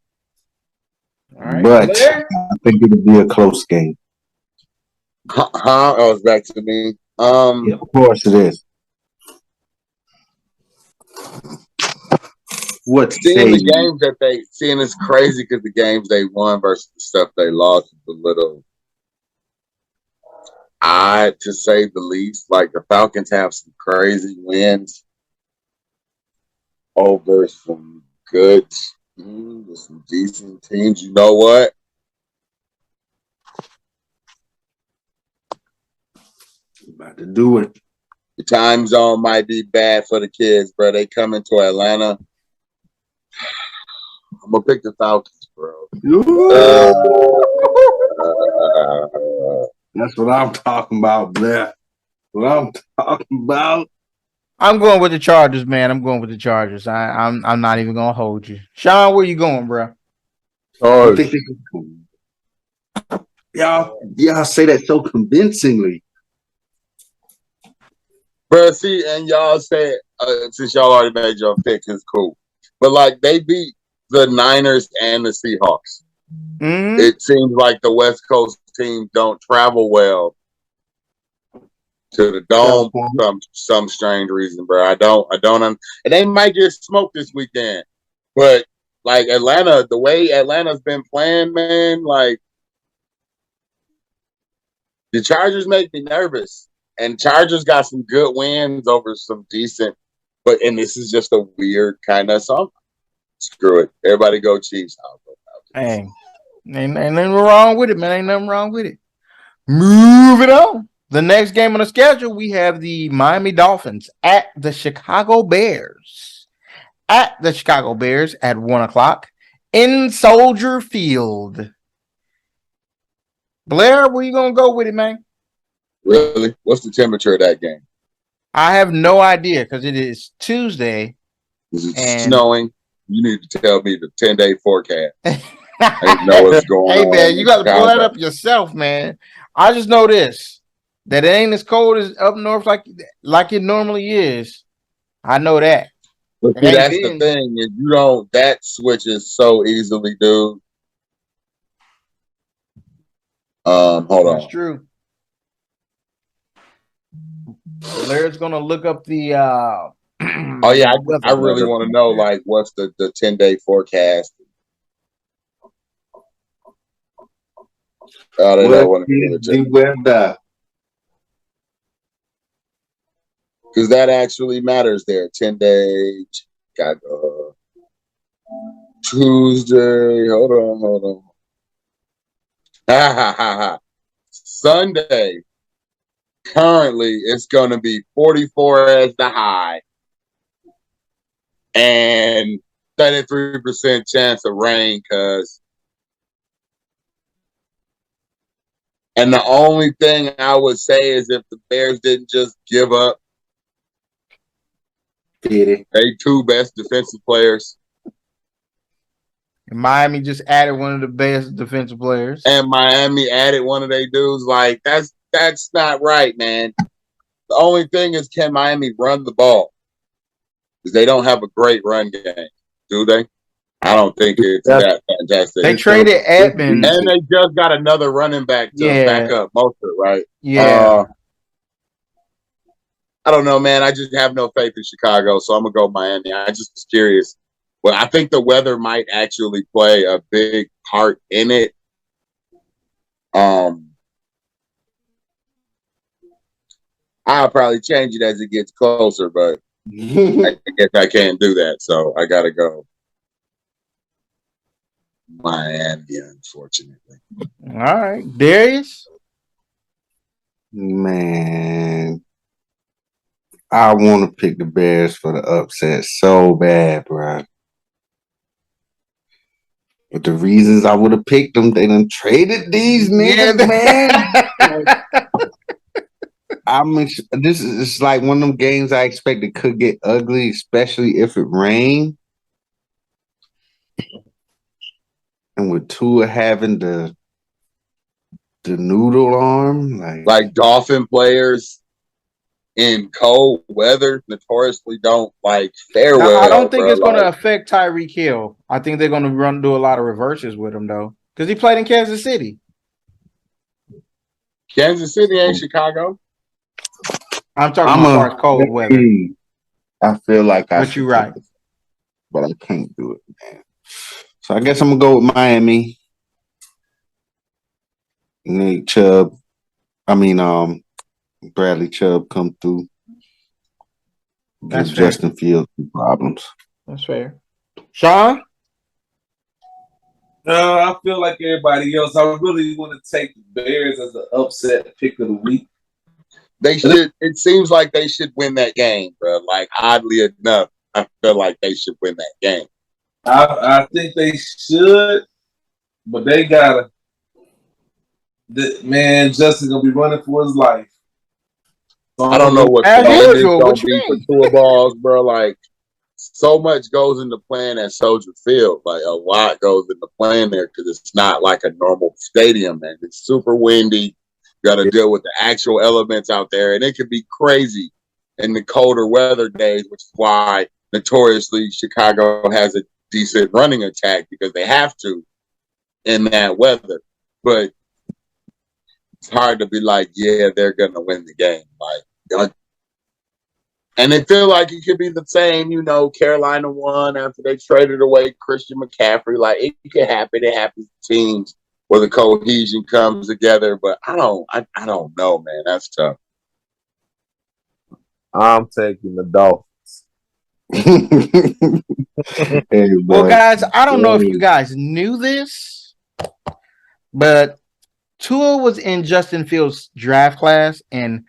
All right. But I think it'll be a close game. Oh, it's back to me. Yeah, of course it is. Seeing it's crazy because the games they won versus the stuff they lost is a little odd to say the least. Like the Falcons have some crazy wins over some good teams with some decent teams. You know what? About to do it. The time zone might be bad for the kids, bro. They come into Atlanta. I'm gonna pick the Falcons, bro. That's what I'm talking about, Blair. What I'm talking about. I'm going with the Chargers, man. I'm going with the Chargers. I'm not even gonna hold you, Sean. Where you going, bro? Y'all say that so convincingly. Bro, see, and y'all said since y'all already made your pick, it's cool. But like they beat the Niners and the Seahawks. Mm-hmm. It seems like the West Coast teams don't travel well to the dome for some strange reason, bro. I don't. And they might get smoked this weekend. But like Atlanta, the way Atlanta's been playing, man, like the Chargers make me nervous. And Chargers got some good wins over some decent, and this is just a weird kind of song. Screw it. Everybody go Chiefs. Hey, ain't nothing wrong with it, man. Ain't nothing wrong with it. Moving on. The next game on the schedule, we have the Miami Dolphins at the Chicago Bears. At the Chicago Bears at 1:00 in Soldier Field. Blair, where you gonna go with it, man? Really? What's the temperature of that game? I have no idea because it is Tuesday. Is it snowing? You need to tell me the 10-day forecast. I know what's going on. Hey, man, you got to pull that up yourself, man. I just know this, that it ain't as cold as up north like it normally is. I know that. But see, that's the thing. Is that switches so easily, dude. Hold That's on. true. Larry's gonna look up the Oh yeah, I weather. really want to know like what's the 10-day forecast. Oh, they don't What want to give is it to the weather? because that actually matters there. 10-day Chicago Tuesday. Hold on. Ha ha ha ha. Sunday. Currently, it's going to be 44 as the high and 33% chance of rain. And the only thing I would say is if the Bears didn't just give up Did they two best defensive players, Miami just added one of the best defensive players. and Miami added one of their dudes, like that's not right, man. The only thing is, can Miami run the ball? Because they don't have a great run game, do they? I don't think it's that fantastic. They traded Edmonds, and they just got another running back to back up Mostert, right? Yeah. I don't know, man. I just have no faith in Chicago, so I'm gonna go Miami. I just was curious. Well, I think the weather might actually play a big part in it. I'll probably change it as it gets closer, but I guess I can't do that, so I gotta go Miami, unfortunately. All right, Darius. Man, I want to pick the Bears for the upset so bad, bro. But the reasons I would have picked them, they done traded these niggas, man. This is like one of them games I expected could get ugly, especially if it rained. And with Tua having the noodle arm, like Dolphin players in cold weather notoriously don't like fare well. I don't think it's going to affect Tyreek Hill. I think they're going to do a lot of reverses with him though, because he played in Kansas City. Kansas City ain't Chicago. I'm talking about cold weather. I feel like I but you're right, but I can't do it, man. So I guess I'm gonna go with Miami. Nick Chubb, Bradley Chubb come through. Give Justin Fields some problems. That's fair. Sean? I feel like everybody else. I really want to take the Bears as the upset pick of the week. They should. It seems like they should win that game, bro. Like oddly enough, I feel like they should win that game. I think they should, but they gotta. Man, Justin's gonna be running for his life. So I don't know what the gonna be for 2 balls, bro. Like so much goes into playing at Soldier Field. Like a lot goes into playing there because it's not like a normal stadium, man. It's super windy. You got to deal with the actual elements out there, and it can be crazy in the colder weather days, which is why notoriously Chicago has a decent running attack because they have to in that weather. But it's hard to be like, yeah, they're gonna win the game. Like, and they feel like it could be the same. You know, Carolina won after they traded away Christian McCaffrey. Like it could happen. It happens to teams where the cohesion comes together. But I don't know, man. That's tough. I'm taking the Dolphins. Hey, well, guys, I don't know if you guys knew this, but Tua was in Justin Fields' draft class, and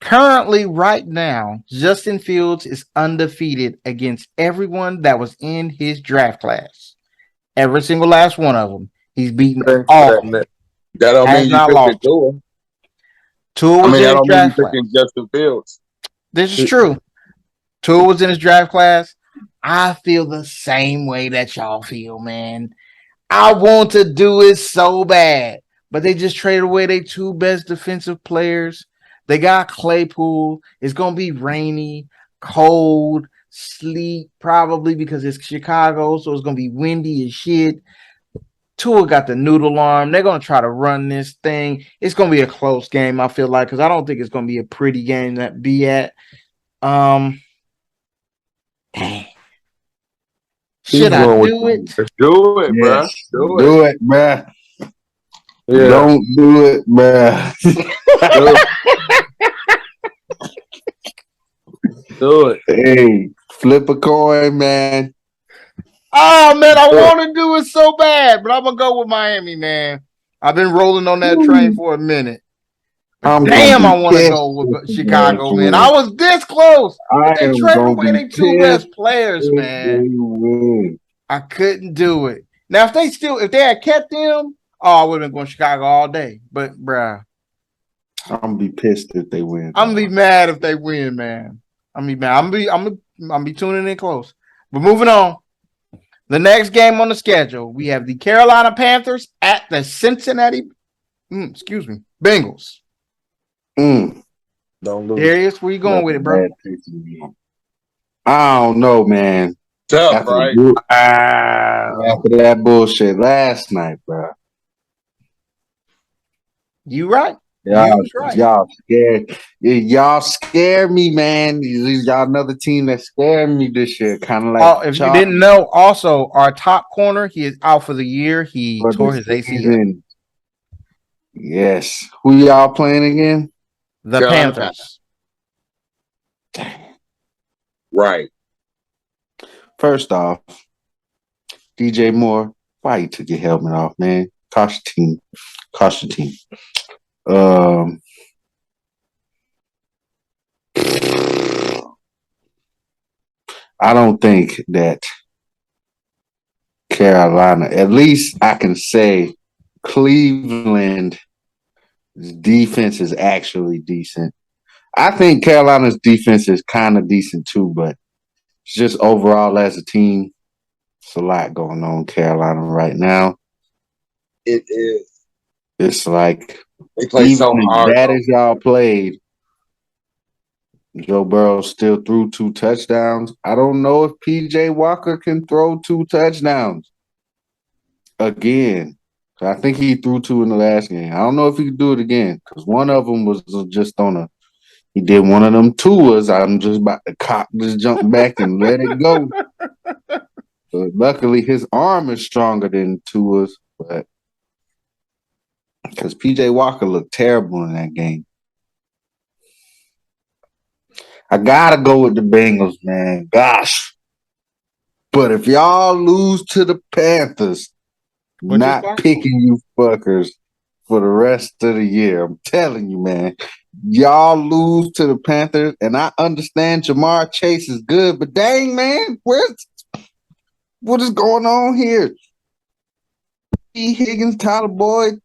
currently, right now, Justin Fields is undefeated against everyone that was in his draft class. Every single last one of them. He's beaten all of them. That don't mean you lost. Tua. Tua was in his draft class. Justin Fields. This is true. Tua was in his draft class. I feel the same way that y'all feel, man. I want to do it so bad, but they just traded away their 2 best defensive players. They got Claypool. It's going to be rainy, cold, sleet, probably because it's Chicago, so it's going to be windy as shit. Tua got the noodle arm. They're gonna try to run this thing. It's gonna be a close game. I feel like because I don't think it's gonna be a pretty game to be at. Dang. Should I do it? Do it, bruh. Yes. Do it, bruh. Yeah. Don't do it, bruh. Do it. Hey, flip a coin, man. Oh man, I want to do it so bad, but I'm gonna go with Miami, man. I've been rolling on that train for a minute. Damn, I want to go with Chicago, man. I was this close. But they traded away their two best players, man. I couldn't do it. Now, if they had kept them, I would have been going Chicago all day. But, bruh. I'm gonna be pissed if they win. I'm gonna be mad if they win, man. I'm gonna be mad. I'm gonna be tuning in close. But moving on. The next game on the schedule, we have the Carolina Panthers at the Cincinnati, Bengals. Don't lose. Darius, where you going with it, bro? I don't know, man. Tough, After right? After that bullshit last night, bro. You right. Y'all scared. Y'all scare me, man. Y'all another team that scared me this year. Kind of like if you didn't know, also our top corner, he is out for the year. He tore his ACL. Yes. Who y'all playing again? The Panthers. Right. First off, DJ Moore, why you took your helmet off, man? Caution team. I don't think that Carolina, at least I can say Cleveland's defense is actually decent. I think Carolina's defense is kind of decent too, but it's just overall as a team, it's a lot going on in Carolina right now. It is. It's like they play even so hard. As bad as y'all played, Joe Burrow still threw 2 touchdowns. I don't know if PJ Walker can throw 2 touchdowns again. I think he threw 2 in the last game. I don't know if he can do it again because one of them was just he did one of them tours. I'm just about to just jump back and let it go. But luckily, his arm is stronger than Tua's, but because PJ Walker looked terrible in that game. I gotta go with the Bengals, man. Gosh. But if y'all lose to the Panthers, not picking you fuckers for the rest of the year. I'm telling you, man. Y'all lose to the Panthers, and I understand Jamar Chase is good, but dang, man, what is going on here? E. Higgins, Tyler Boyd,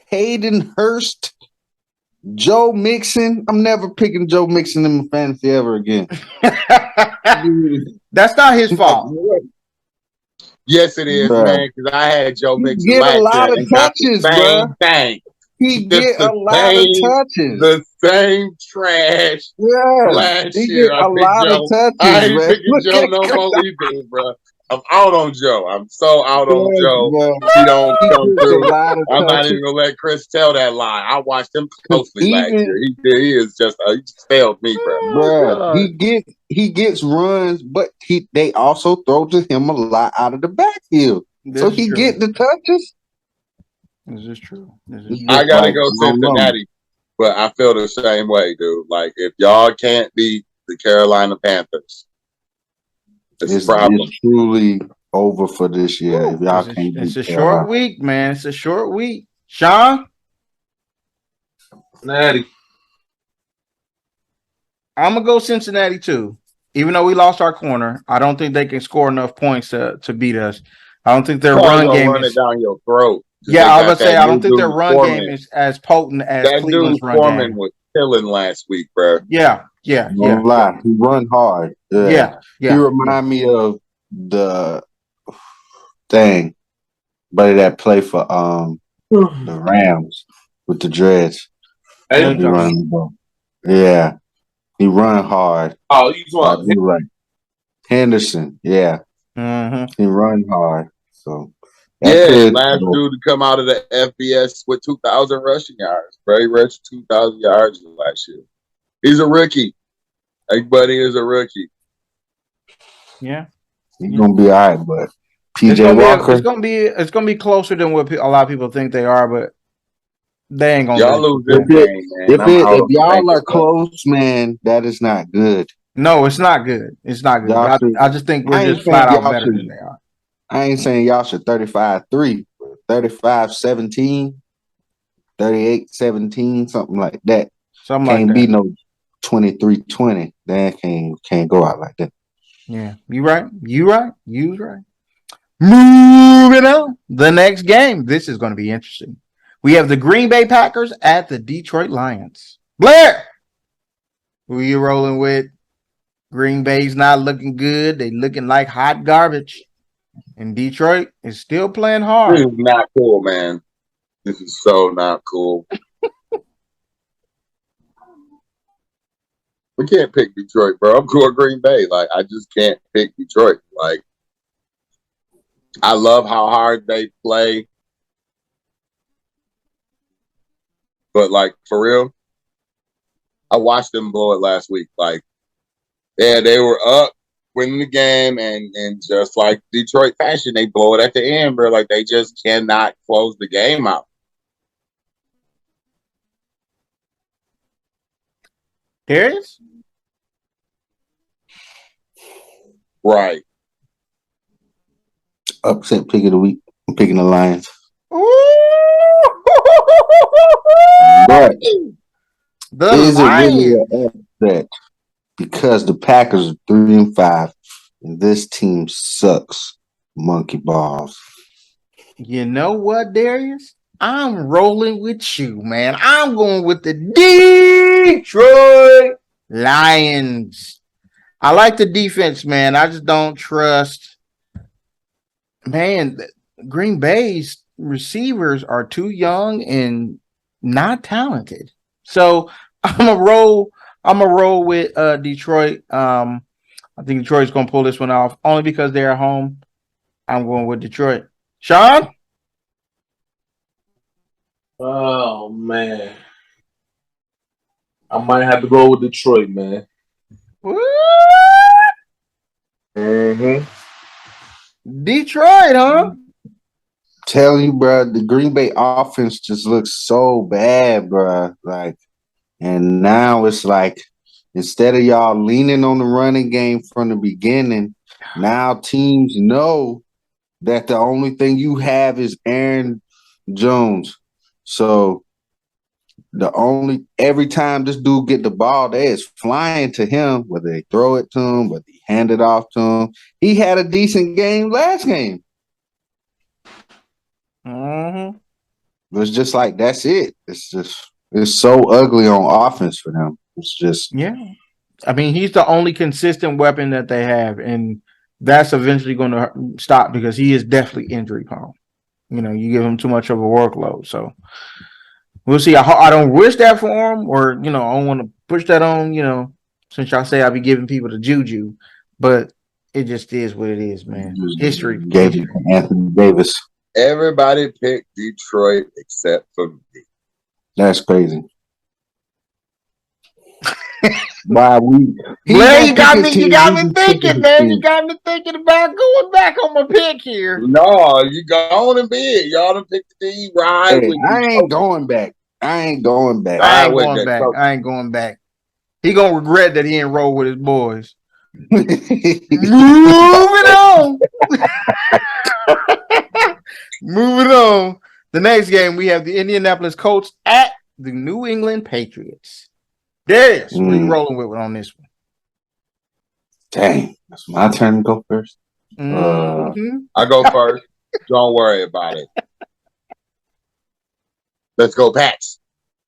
Hayden Hurst, Joe Mixon. I'm never picking Joe Mixon in my fantasy ever again. That's not his fault. Yes, it is, man. Because I had Joe Mixon get last a lot year of touches, bro. Thing. He get a lot of touches. The same trash. Last year, a lot of touches. I ain't picking Joe no more either, bro. I'm out on Joe. I'm so out on Joe. Bro. He don't come through. I'm not even gonna let Chris tell that lie. I watched him closely last year. He is just he just failed me, bro. He gets runs, but they also throw to him a lot out of the backfield. So he get the touches. This is true. I gotta go Cincinnati, but I feel the same way, dude. Like if y'all can't beat the Carolina Panthers, it's a problem. It's truly over for this year. If y'all can't beat it's a short week, man. It's a short week. Sean? Cincinnati. I'm gonna go Cincinnati too. Even though we lost our corner, I don't think they can score enough points to beat us. I don't think their run game run it down your throat. Yeah, I was gonna say I don't think their run game is as potent as Cleveland's run Foreman game. Was killing last week, bro. Yeah. Don't lie. He run hard. Yeah. He remind me of the thing, buddy that play for the Rams with the dreads. Yeah. He run hard. Oh, you want like Henderson, yeah. Mm-hmm. He run hard. So Yeah, last dude to come out of the FBS with 2,000 rushing yards. Bray rushed 2,000 yards last year. He's a rookie. Everybody is a rookie. Yeah, he's gonna be all right, but PJ Walker, it's gonna be closer than what a lot of people think they are, but they ain't gonna. Y'all lose this game, man. If y'all are close, man, that is not good. No, it's not good. It's not good. I just think we're just flat out better than they are. I ain't saying y'all should 35-3, 35-17, 38-17, something like that. Can't be no 23-20. That can't go out like that. Yeah, you right. Moving on. The next game. This is going to be interesting. We have the Green Bay Packers at the Detroit Lions. Blair, who are you rolling with? Green Bay's not looking good. They looking like hot garbage. And Detroit is still playing hard. This is not cool, man. This is so not cool. We can't pick Detroit, bro. I'm going Green Bay. Like, I just can't pick Detroit. Like, I love how hard they play. But, like, for real, I watched them blow it last week. Like, yeah, they were up, winning the game, and just like Detroit fashion, they blow it at the end, bro. Like, they just cannot close the game out. Darius? Right. Upset pick of the week. I'm picking the Lions. But is it really an upset? Because the Packers are 3-5 and this team sucks. Monkey balls. You know what, Darius? I'm rolling with you, man. I'm going with the Detroit Lions. I like the defense, man. I just don't trust. Man, Green Bay's receivers are too young and not talented. So I'm a roll with Detroit. I think Detroit's gonna pull this one off only because they're at home. I'm going with Detroit. Sean? Oh man. I might have to go with Detroit, man. What? Mm-hmm. Detroit, huh? Tell you, bro, the Green Bay offense just looks so bad, bro. Like, and now it's like instead of y'all leaning on the running game from the beginning, now teams know that the only thing you have is Aaron Jones. So every time this dude get the ball, they is flying to him, whether they throw it to him, whether they hand it off to him. He had a decent game last game. Mm-hmm. It's just like that's it. It's so ugly on offense for them. It's just I mean, he's the only consistent weapon that they have, and that's eventually going to stop because he is definitely injury prone. You know, you give him too much of a workload, so we'll see. I don't wish that for him, or I don't want to push that on. Since y'all say I'll be giving people the juju, but it just is what it is, man. History. Anthony Davis. Everybody picked Detroit except for me. That's crazy. Blair, you got me thinking, man. You got me thinking about going back on my pick here. No, you going to bed. Y'all done picked the D. Right? Hey, I ain't going back. I ain't going back. I ain't going back. He gonna regret that he enrolled with his boys. Moving on. Moving on. The next game, we have the Indianapolis Colts at the New England Patriots. Darius, what are you rolling with on this one? Dang, it's my turn to go first. I go first. Don't worry about it. Let's go, Pats.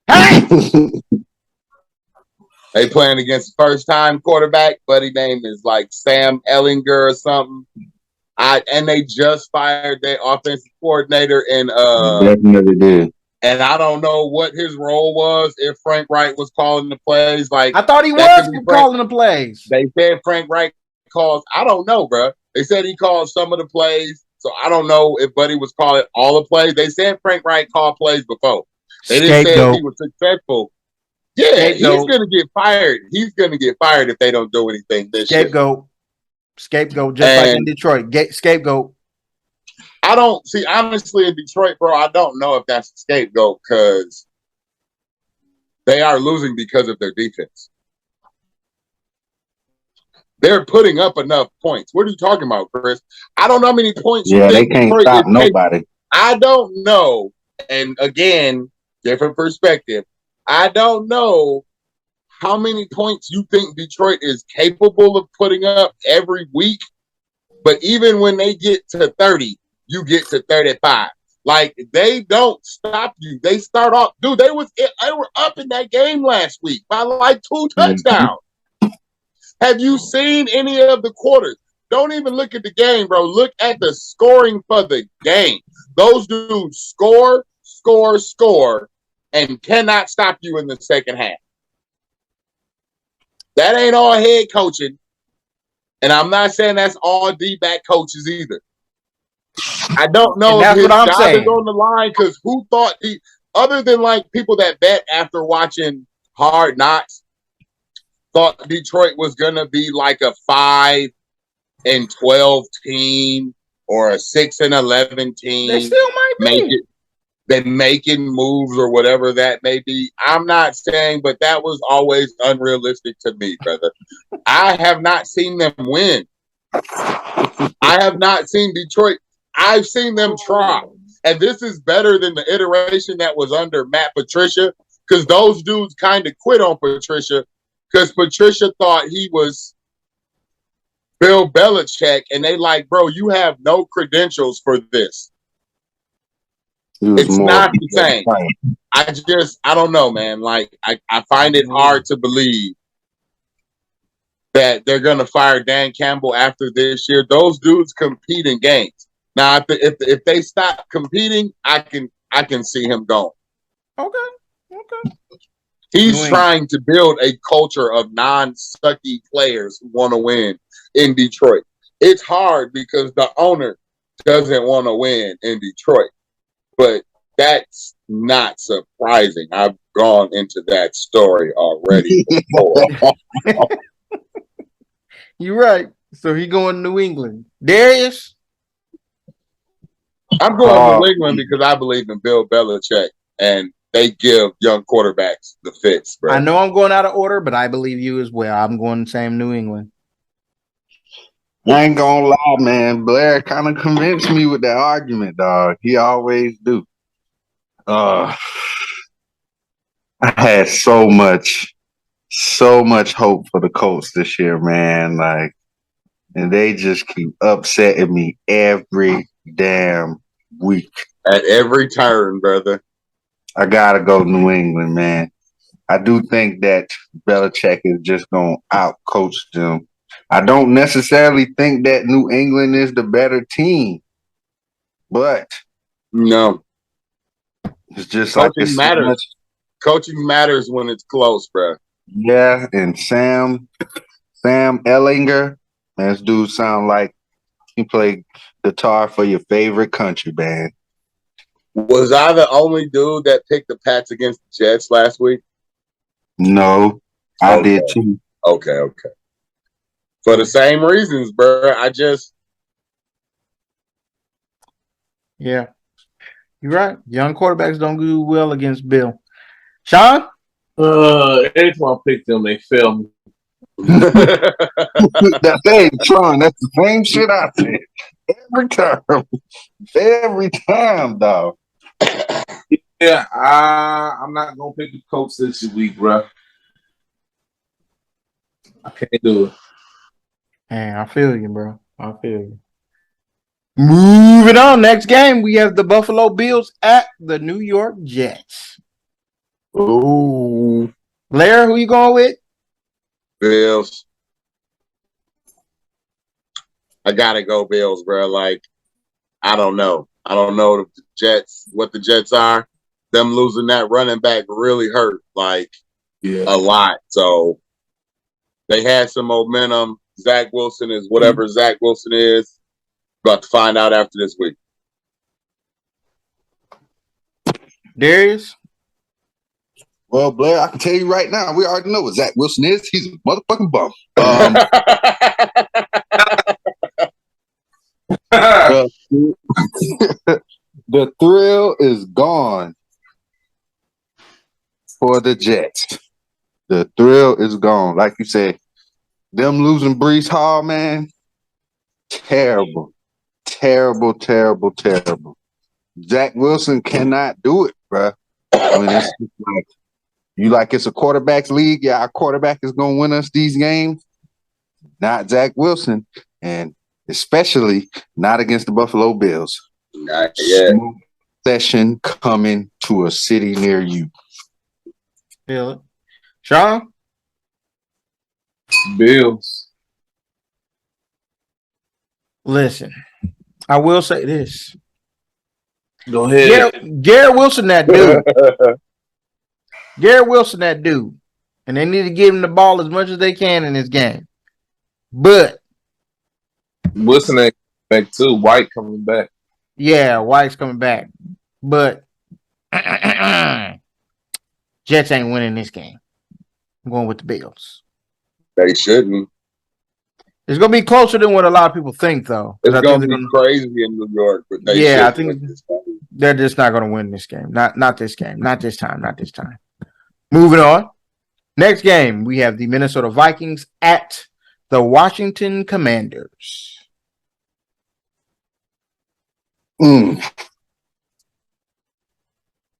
Hey! They playing against the first-time quarterback. Buddy name is like Sam Ellinger or something. And they just fired their offensive coordinator, and definitely did. And I don't know what his role was. If Frank Wright was calling the plays, like I thought he was calling the plays. They said Frank Wright calls. I don't know, bro. They said he called some of the plays. So I don't know if Buddy was calling all the plays. They said Frank Wright called plays before. They didn't say if he was successful. Yeah, he's going to get fired. He's going to get fired if they don't do anything this year. Scapegoat, just like in Detroit. Scapegoat. I don't see, honestly, in Detroit, bro, I don't know if that's a scapegoat because they are losing because of their defense. They're putting up enough points. What are you talking about, Chris? I don't know how many points. Yeah, they can't Detroit stop nobody. I don't know. And again, different perspective. I don't know how many points you think Detroit is capable of putting up every week. But even when they get to 30, you get to 35. Like, they don't stop you. They start off. Dude, they were up in that game last week by like 2 touchdowns. Have you seen any of the quarters? Don't even look at the game, bro. Look at the scoring for the game. Those dudes score, and cannot stop you in the second half. That ain't all head coaching. And I'm not saying that's all D-back coaches either. I don't know if his job is on the line because who thought other than like people that bet after watching Hard Knocks, thought Detroit was going to be like a 5-12 team or a 6-11 team. They still might be. They're making moves or whatever that may be. I'm not saying, but that was always unrealistic to me, brother. I have not seen them win. I have not seen Detroit. I've seen them try. And this is better than the iteration that was under Matt Patricia because those dudes kind of quit on Patricia because Patricia thought he was Bill Belichick, and they like, bro, you have no credentials for this. It's not the same. I don't know, man. Like, I find it hard to believe that they're going to fire Dan Campbell after this year. Those dudes compete in games. Now, if they stop competing, I can see him going. Okay. He's trying to build a culture of non-sucky players who want to win in Detroit. It's hard because the owner doesn't want to win in Detroit. But that's not surprising. I've gone into that story already before. You're right. So he going to New England. Darius? I'm going to New England because I believe in Bill Belichick, and they give young quarterbacks the fits, bro. I know I'm going out of order, but I believe you as well. I'm going the same New England. I ain't gonna lie, man. Blair kind of convinced me with that argument, dog. He always do. I had so much hope for the Colts this year, man. Like, and they just keep upsetting me every damn week. At every turn, brother. I gotta go New England, man. I do think that Belichick is just gonna out-coach them. I don't necessarily think that New England is the better team, but no, it's just coaching matters. Coaching matters when it's close, bro. Yeah, and Sam Ellinger, man, this dude sound like he played guitar for your favorite country band. Was I the only dude that picked the Pats against the Jets last week? No, I did too. Okay. For the same reasons, bro. Yeah. You're right. Young quarterbacks don't do well against Bill. Sean? Every time I pick them, they fail me. Hey, Sean, that's the same shit I said. Every time, dog. Yeah, I'm not gonna pick the Colts this week, bro. I can't do it. Hey, I feel you, bro. I feel you. Moving on. Next game, we have the Buffalo Bills at the New York Jets. Ooh. Blair, who you going with? Bills. I gotta go Bills, bro. Like, I don't know. I don't know the Jets, what the Jets are. Them losing that running back really hurt, like, a lot. So they had some momentum. Zach Wilson is whatever Zach Wilson is. About to find out after this week. Darius? Well, Blair, I can tell you right now, we already know what Zach Wilson is. He's a motherfucking bum. The thrill is gone for the Jets. The thrill is gone. Like you said, them losing Brees Hall, man, terrible. Terrible, terrible, terrible. Zach Wilson cannot do it, bro. When it's like, you like it's a quarterback's league. Yeah, our quarterback is going to win us these games. Not Zach Wilson. And especially not against the Buffalo Bills. Not yet. Smoke session coming to a city near you. Feel it. Sean? Bills. Listen, I will say this. Go ahead. Garrett Wilson, that dude. Garrett Wilson, that dude. And they need to give him the ball as much as they can in this game. But Wilson ain't back too. White coming back. yeah, White's coming back. But Jets ain't winning this game. I'm going with the Bills. They shouldn't. It's going to be closer than what a lot of people think, though. It's going to be crazy in New York. But they I think they're just not going to win this game. Not this game. Not this time. Not this time. Moving on. Next game, we have the Minnesota Vikings at the Washington Commanders. Blair,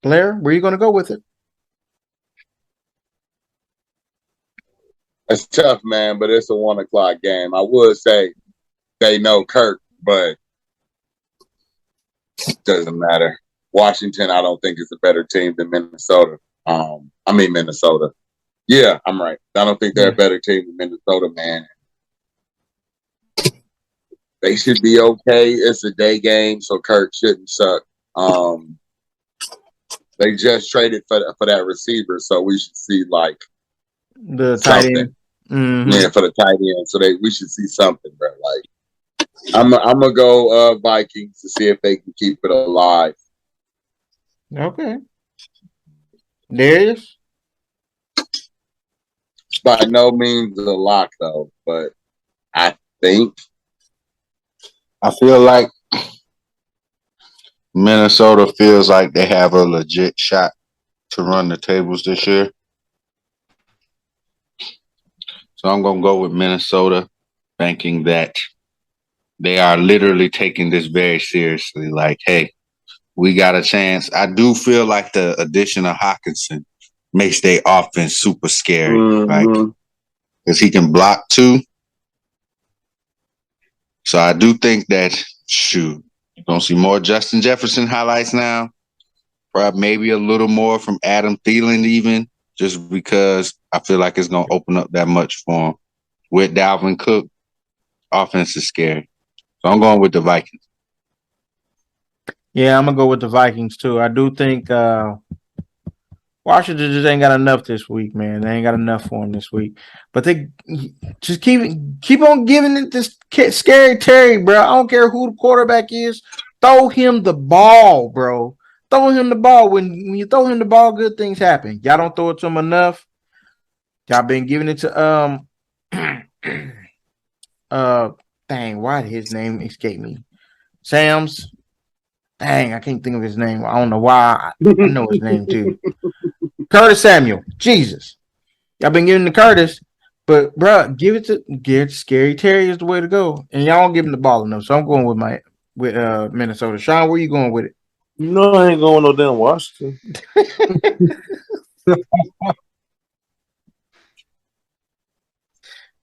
where are you going to go with it? It's tough, man, but it's a 1:00 game. I would say they know Kirk, but it doesn't matter. Washington, I don't think is a better team than Minnesota. Minnesota. Yeah, I'm right. I don't think they're a better team than Minnesota, man. They should be okay. It's a day game, so Kirk shouldn't suck. They just traded for that receiver, so we should see like the tight end. Mm-hmm. Yeah, for the tight end. So we should see something, bro. Like I'm gonna go Vikings to see if they can keep it alive. Okay. Darius? By no means a lock though, but I feel like Minnesota feels like they have a legit shot to run the tables this year. So I'm going to go with Minnesota, thinking that they are literally taking this very seriously. Like, hey, we got a chance. I do feel like the addition of Hawkinson makes their offense super scary. Like, because he can block too. So I do think that, you're going to see more Justin Jefferson highlights now. Probably maybe a little more from Adam Thielen even, just because I feel like it's going to open up that much for him. With Dalvin Cook, offense is scary. So I'm going with the Vikings. Yeah, I'm going to go with the Vikings too. I do think Washington just ain't got enough this week, man. They ain't got enough for them this week. But they just keep on giving it this scary Terry, bro. I don't care who the quarterback is. Throw him the ball, bro. Throw him the ball. When you throw him the ball, good things happen. Y'all don't throw it to him enough. Y'all been giving it to dang, why did his name escape me? Sam's. Dang, I can't think of his name. I don't know why. I know his name too. Curtis Samuel. Jesus. Y'all been giving to Curtis, but bro, give it to Scary Terry is the way to go. And y'all don't give him the ball enough. So I'm going with Minnesota. Sean, where you going with it? You know I ain't going no damn Washington.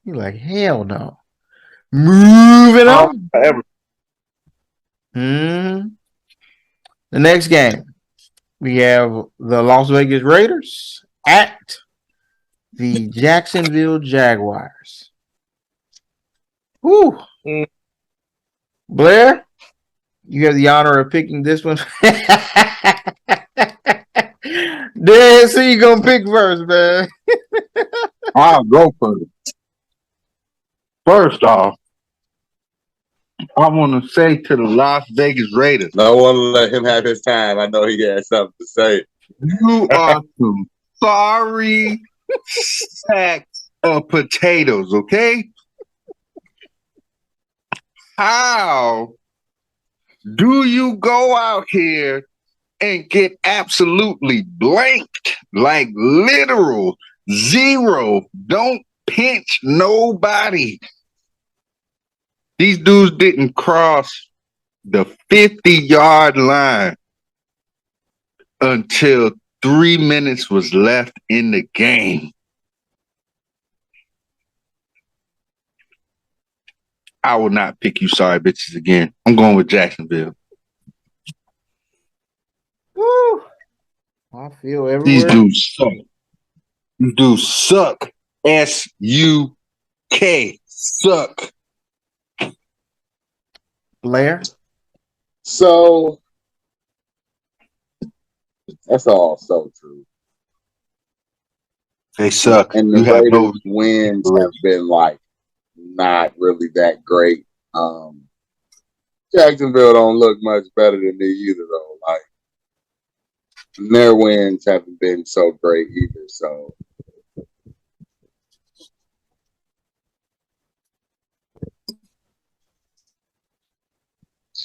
You're like, hell no. Moving on. The next game, we have the Las Vegas Raiders at the Jacksonville Jaguars. Woo. Blair, you have the honor of picking this one. Damn, so you gonna pick first, man. I'll go first. First off, I want to say to the Las Vegas Raiders, No one will let him have his time. I know he had something to say. you are some sorry sacks of potatoes, okay? How do you go out here and get absolutely blanked, like literal zero? Don't pinch nobody. These dudes didn't cross the 50-yard line until 3 minutes was left in the game. I will not pick you sorry bitches again. I'm going with Jacksonville. Woo. I feel everywhere. These dudes suck. These dudes suck. S-U-K. Suck. Blair. So that's all so true. They suck. And the You have Raiders' no wins have been like not really that great. Jacksonville don't look much better than me either, though. Like their wins haven't been so great either. So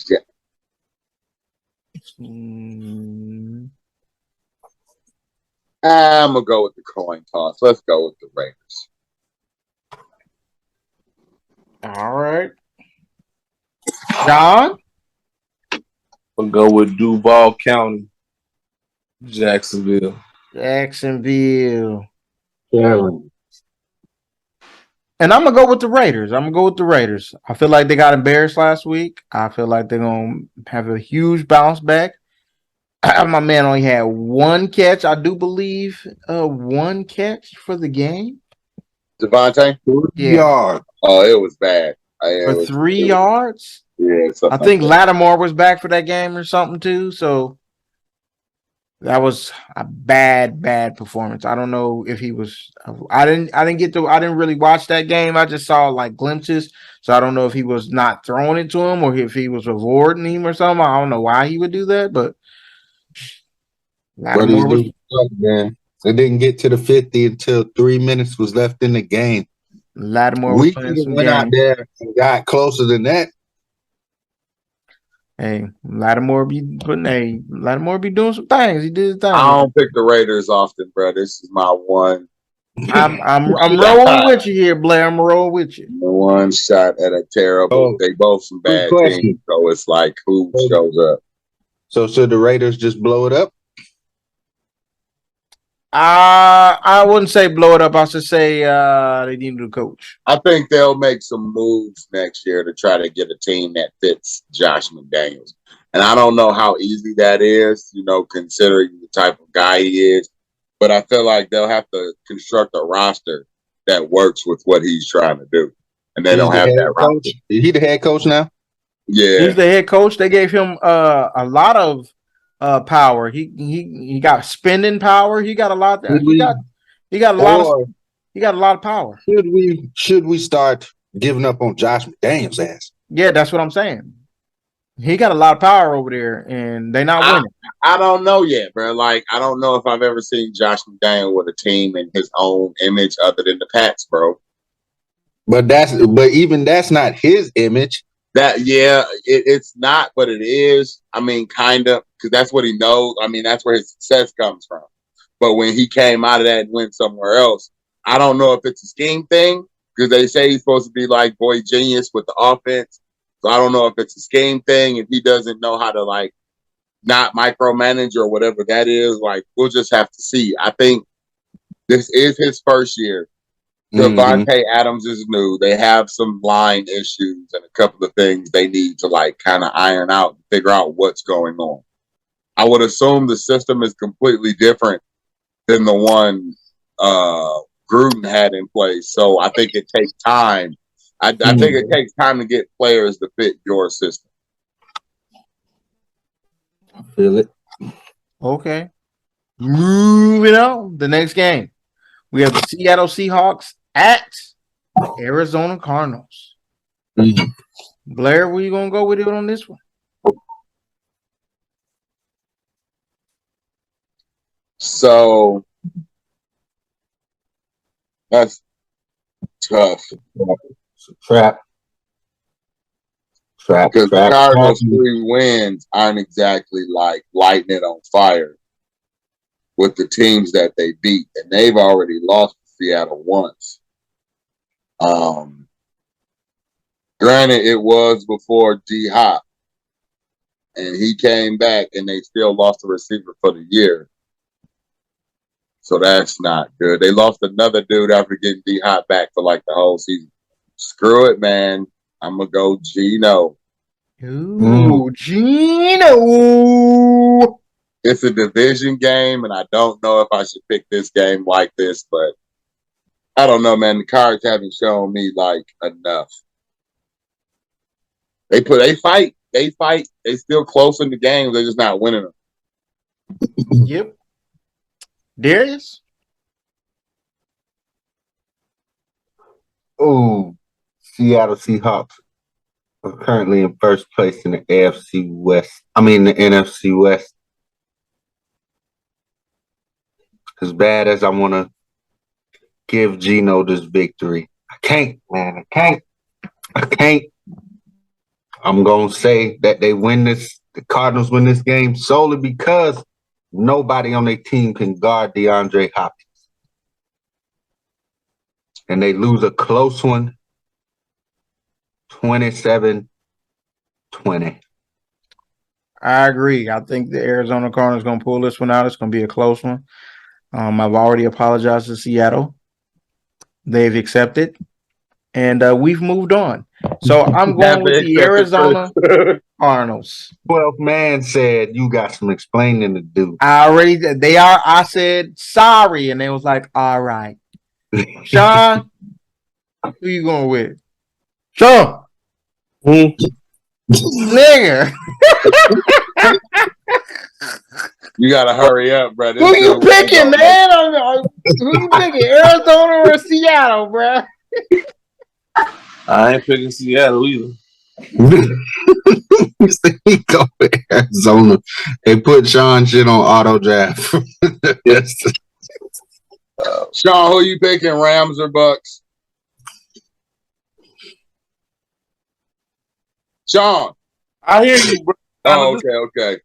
yeah. I'm gonna go with the coin toss. Let's go with the Raiders. All right. John? We'll go with Duval County, Jacksonville. Jacksonville. Carolyn. And I'm going to go with the Raiders. I feel like they got embarrassed last week. I feel like they're going to have a huge bounce back. My man only had one catch, I do believe. One catch for the game. Devontae? Yeah. Yard. Oh, it was bad. For 3 yards? Yeah. I think Lattimore was back for that game or something too. So that was a bad performance. I don't know if he was. I didn't really watch that game. I just saw like glimpses. So I don't know if he was not throwing it to him or if he was avoiding him or something. I don't know why he would do that, but Lattimore was. Man. They didn't get to the 50 until 3 minutes was left in the game. Lattimore was playing some went out there and got closer than that. Hey, Lattimore be doing some things. He did his thing. I don't pick the Raiders often, bro. This is my one. I'm rolling with you here, Blair. I'm rolling with you. One shot at a terrible. They both some bad teams, so it's like who shows up. So should the Raiders just blow it up? I wouldn't say blow it up. I should say they need a new coach. I think they'll make some moves next year to try to get a team that fits Josh McDaniels. And I don't know how easy that is, considering the type of guy he is. But I feel like they'll have to construct a roster that works with what he's trying to do. And they don't have that roster. Is he the head coach now? Yeah. He's the head coach. They gave him a lot of power. He got spending power. He got a lot. He got a lot of power. Should we start giving up on Josh McDaniels' ass? Yeah, that's what I'm saying. He got a lot of power over there, and they're not winning. I don't know yet, bro. Like, I don't know if I've ever seen Josh McDaniel with a team in his own image other than the Pats, bro. But even that's not his image. It's not, but it is. I mean, kind of, because that's what he knows. I mean, that's where his success comes from. But when he came out of that and went somewhere else, I don't know if it's a scheme thing, because they say he's supposed to be like boy genius with the offense. So I don't know if it's a scheme thing, if he doesn't know how to like not micromanage or whatever that is. Like, we'll just have to see. I think this is his first year. Devontae Adams is new. They have some line issues and a couple of things they need to like kind of iron out and figure out what's going on. I would assume the system is completely different than the one Gruden had in place. So I think it takes time. I think it takes time to get players to fit your system. I feel it. Okay. Moving on. The next game. We have the Seattle Seahawks at Arizona Cardinals. Blair, where you gonna go with it on this one? So that's tough. It's a trap. Because the Cardinals' 3 wins aren't exactly like lighting it on fire with the teams that they beat, and they've already lost to Seattle once. Granted, it was before D-Hop, and he came back, and they still lost the receiver for the year. So that's not good. They lost another dude after getting D-Hop back for like the whole season. Screw it, man. I'm going to go Gino. Ooh, Gino. It's a division game, and I don't know if I should pick this game like this, but I don't know, man. The Cards haven't shown me like enough. They fight. They still close in the games. They're just not winning them. Yep. Darius? Oh, Seattle Seahawks are currently in first place in the AFC West. I mean, the NFC West. As bad as I want to give Gino this victory, I can't, man. I can't. I'm going to say that they win this, the Cardinals win this game solely because nobody on their team can guard DeAndre Hopkins. And they lose a close one, 27-20. I agree. I think the Arizona Cardinals going to pull this one out. It's going to be a close one. I've already apologized to Seattle. They've accepted. And we've moved on. So I'm going with the Arizona Cardinals. 12th man said you got some explaining to do. I said sorry, and they was like, all right. Sean, who you going with? Sean. Nigga. You gotta hurry up, bro. Who you picking, man? Who you picking? Arizona or Seattle, bro? I ain't picking Seattle either. He go with Arizona. They put Sean shit on auto draft. Yes. Sean, who you picking? Rams or Bucks? Sean. I hear you, bro. Oh, okay.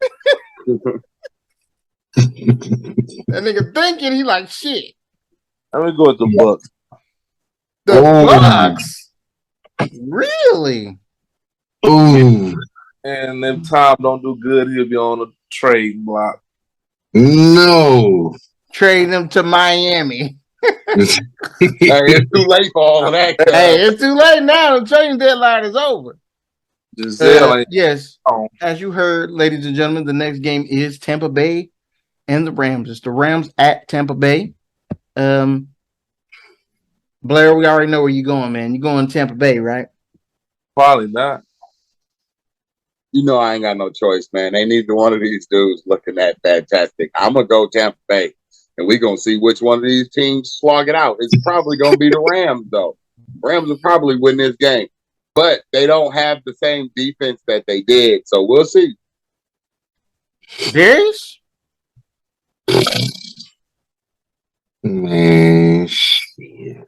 That nigga thinking he like shit. Let me go with the Bucks. The Bucks? Really? Ooh. And if Tom don't do good, he'll be on a trade block. No. Trade him to Miami. Hey, it's too late for all of that. Hey, it's too late now. The trading deadline is over. Yes. As you heard, ladies and gentlemen, the next game is Tampa Bay and the Rams. It's the Rams at Tampa Bay. Blair, we already know where you're going, man. You're going Tampa Bay, right? Probably not. You know I ain't got no choice, man. They neither one of these dudes looking that fantastic. I'm going to go Tampa Bay, and we're going to see which one of these teams slog it out. It's probably going to be the Rams, though. Rams will probably win this game. But they don't have the same defense that they did, so we'll see. Darius? Man, shit.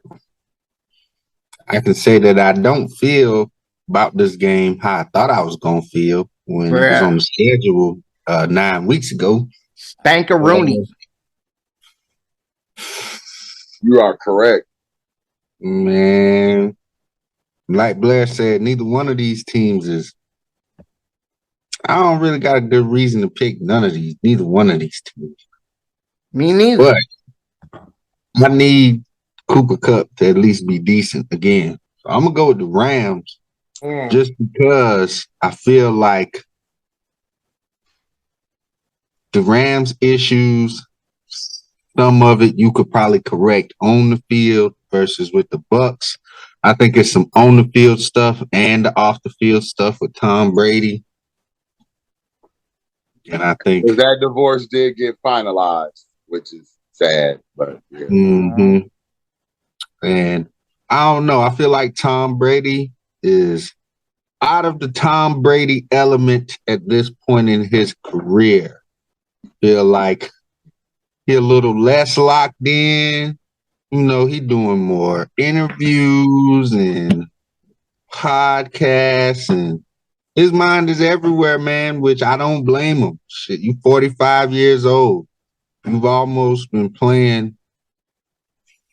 I can say that I don't feel about this game how I thought I was going to feel when it was on the schedule 9 weeks ago. Stankaroonie. You are correct. Man, like Blair said, neither one of these teams is. I don't really got a good reason to pick neither one of these teams. Me neither. But I need Cooper Kupp to at least be decent again. So I'm gonna go with the Rams just because I feel like the Rams issues, some of it you could probably correct on the field versus with the Bucks. I think it's some on the field stuff and the off the field stuff with Tom Brady. And I think that divorce did get finalized, which is sad, but yeah. Mm-hmm. And I don't know. I feel like Tom Brady is out of the Tom Brady element at this point in his career, feel like he a little less locked in. You know, he doing more interviews and podcasts, and his mind is everywhere, man, which I don't blame him. Shit, you 45 years old. You've almost been playing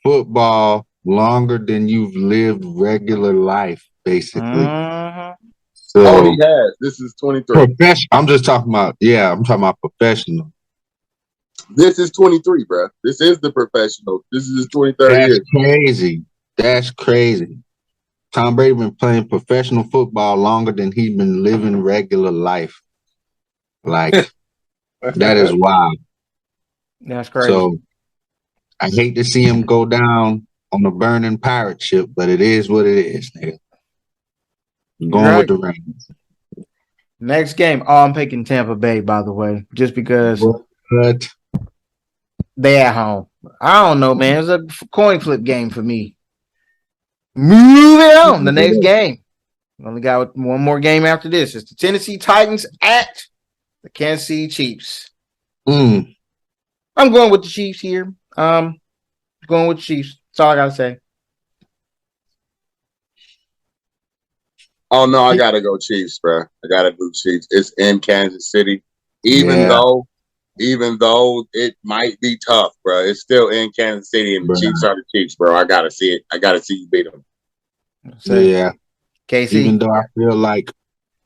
football longer than you've lived regular life, basically. Mm-hmm. Oh, So he has. This is 23. I'm just talking about, I'm talking about professional. This is 23, bro. This is the professional. This is his 23rd That's year. crazy. That's crazy. Tom Brady been playing professional football longer than he been living regular life. Like, that is wild. That's crazy. So I hate to see him go down on a burning pirate ship, but it is what it is, nigga. I'm going with the Rams. Next game. Oh, I'm picking Tampa Bay, by the way, just because What? they at home. I don't know, man. It's a coin flip game for me. Moving on. The next game. We only got one more game after this. It's the Tennessee Titans at the Kansas City Chiefs. I'm going with the Chiefs here. Going with the Chiefs. That's all I gotta say. Oh no, I gotta go Chiefs, bro. I gotta do Chiefs. It's in Kansas City. Even though it might be tough, bro, it's still in Kansas City, and the Chiefs are the Chiefs, bro. I gotta see it. I gotta see you beat them. Yeah. KC. Even though I feel like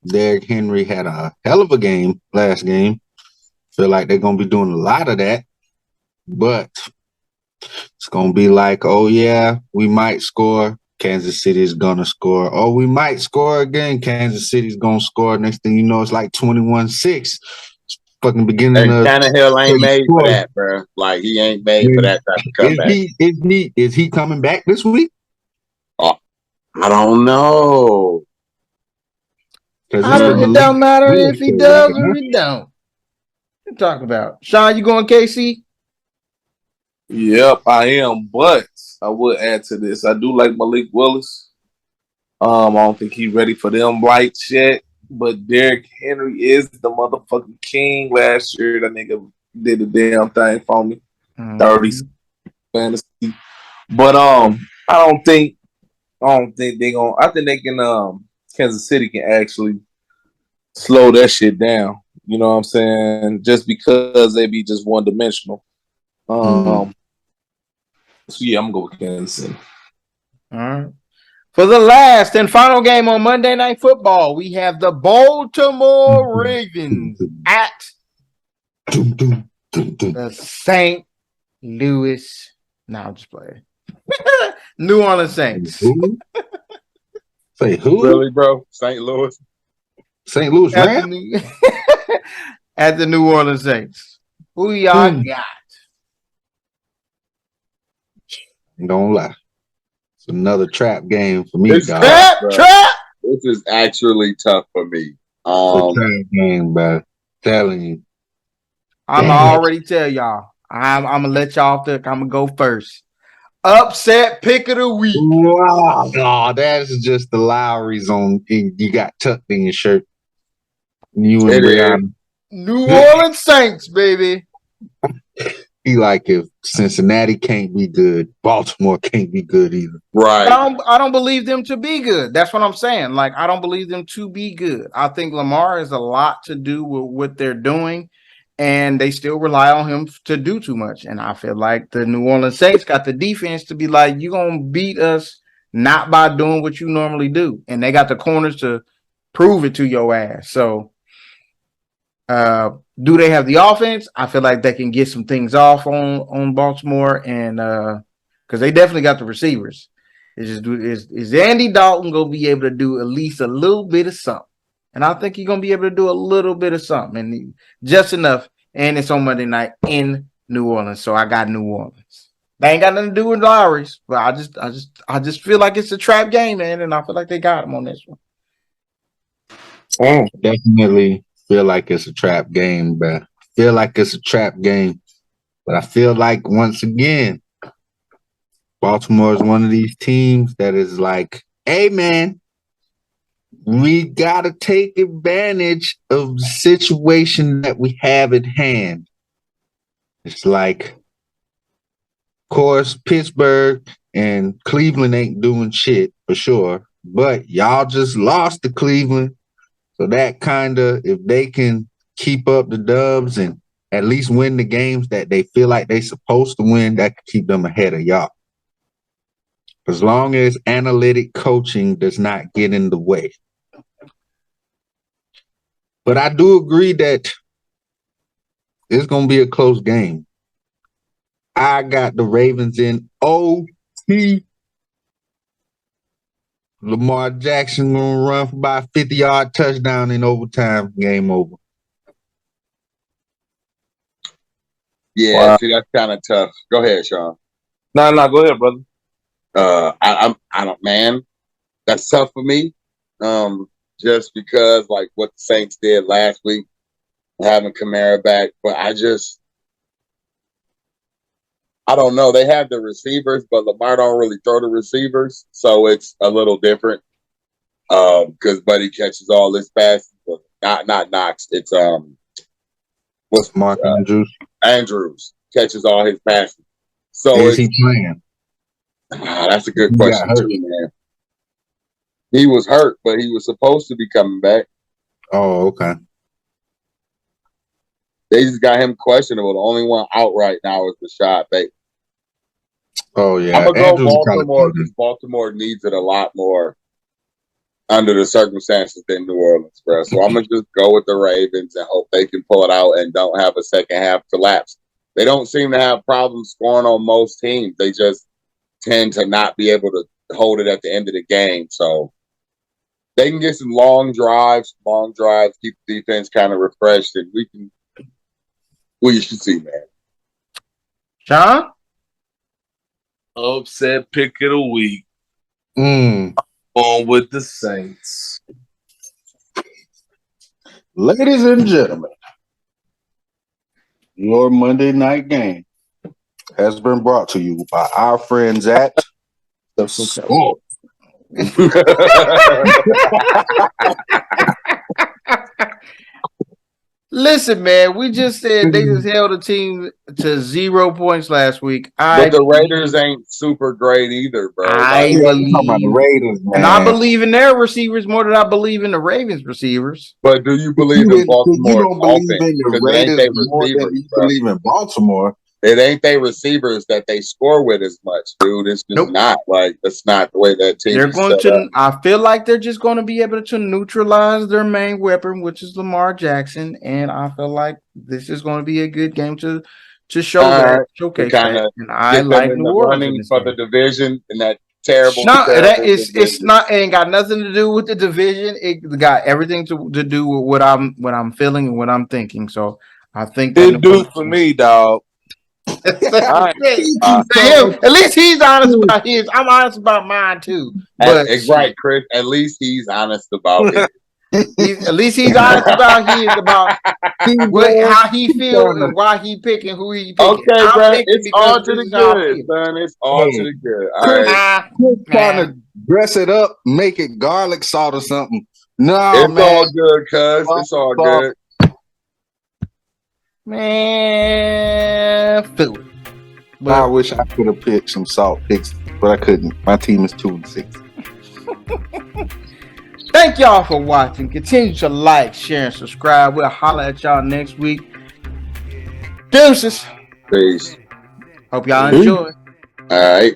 Derrick Henry had a hell of a game last game, feel like they're gonna be doing a lot of that, but it's gonna be like, oh yeah, we might score. Kansas City is gonna score. Oh, we might score again. Kansas City's gonna score. Next thing you know, it's like 21-6. Fucking beginning And of Tannehill ain't made for that, bro. Like he ain't made for that type of comeback. Is he coming back this week? Oh, I don't know. It don't matter if he does or he don't. What you talking about? Sean, you going KC? Yep, I am. But I would add to this. I do like Malik Willis. I don't think he's ready for them lights yet. But Derrick Henry is the motherfucking king. Last year, that nigga did the damn thing for me. 30 fantasy. But I don't think they gonna. I think they can. Kansas City can actually slow that shit down. You know what I'm saying? Just because they be just one dimensional. So yeah, I'm gonna go with Kansas City. All right. For the last and final game on Monday Night Football, we have the Baltimore Ravens at the St. Louis. No, I'm just playing. New Orleans Saints. Say who? Really, bro? St. Louis? St. Louis Rams? At the New Orleans Saints. Who y'all got? Don't lie. It's another trap game for me, dog. Trap! This is actually tough for me. It's a trap game, bro. Telling you. I'm already tell y'all. I'm gonna let y'all think. I'm gonna go first. Upset pick of the week. Wow, oh, that's just the Lowry's on. You got tucked in your shirt. You and Brianna. New Orleans Saints, baby. He like, if Cincinnati can't be good, Baltimore can't be good either. Right. I don't believe them to be good. That's what I'm saying. Like, I don't believe them to be good. I think Lamar has a lot to do with what they're doing, and they still rely on him to do too much. And I feel like the New Orleans Saints got the defense to be like, you're going to beat us not by doing what you normally do. And they got the corners to prove it to your ass. So, do they have the offense? I feel like they can get some things off on Baltimore, and because they definitely got the receivers. It's just is Andy Dalton gonna be able to do at least a little bit of something? And I think he's gonna be able to do a little bit of something, and just enough. And it's on Monday night in New Orleans, so I got New Orleans. They ain't got nothing to do with Lowry's, but I just feel like it's a trap game, man, and I feel like they got him on this one. Definitely feel like it's a trap game, but feel like it's a trap game. But I feel like, once again, Baltimore is one of these teams that is like, hey, man, we gotta take advantage of the situation that we have at hand. It's like, of course, Pittsburgh and Cleveland ain't doing shit for sure, but y'all just lost to Cleveland. So that kind of, if they can keep up the dubs and at least win the games that they feel like they supposed to win, that could keep them ahead of y'all. As long as analytic coaching does not get in the way. But I do agree that it's going to be a close game. I got the Ravens in OT. Lamar Jackson going to run for about a 50-yard touchdown in overtime. Game over. Yeah, see, that's kind of tough. Go ahead, Sean. No, go ahead, brother. I don't, man. That's tough for me. Just because like what the Saints did last week, having Kamara back, but I don't know. They have the receivers, but Lamar don't really throw the receivers, so it's a little different. Because Buddy catches all his passes, but not Knox. It's what's Mark Andrews? Andrews catches all his passes. So is he playing? That's a good question too, man. He was hurt, but he was supposed to be coming back. Oh, okay. They just got him questionable. The only one out right now is Rashad Bateman. Oh, yeah. I'm going to go Baltimore because Baltimore needs it a lot more under the circumstances than New Orleans, bro. So I'm going to just go with the Ravens and hope they can pull it out and don't have a second half collapse. They don't seem to have problems scoring on most teams. They just tend to not be able to hold it at the end of the game. So they can get some long drives, keep the defense kind of refreshed, and we should see, man. Sean? Upset pick of the week. On with the Saints. Ladies and gentlemen, your Monday night game has been brought to you by our friends at the Sport. Listen, man, we just said they just held a team to 0 points last week. But the Raiders ain't super great either, bro. I believe about the Raiders, man. And I believe in their receivers more than I believe in the Ravens receivers. But do you believe in Baltimore? You don't believe in the Raiders more than you believe in Baltimore. It ain't they receivers that they score with as much, dude. It's just not like that's not the way that team. They're going to. I feel like they're just going to be able to neutralize their main weapon, which is Lamar Jackson, and I feel like this is going to be a good game to show that, showcase that. And I like New Orleans for the division and that terrible. No, it's not. It ain't got nothing to do with the division. It got everything to do with what I'm feeling and what I'm thinking. So I think it do for me, dog. At least he's honest about his. I'm honest about mine too. But right, Chris. At least he's honest about it. At least he's honest about his how he feels and why he picking who he picking. Okay, bro. It's all to the good, son. It's all to the good. All right. Chris trying to dress it up, make it garlic salt or something. No, it's man. all good, cuz. It's all good. Man, Philly. I wish I could have picked some salt picks, but I couldn't. My team is 2-6. Thank y'all for watching. Continue to like, share, and subscribe. We'll holler at y'all next week. Deuces. Peace. Hope y'all enjoy. All right.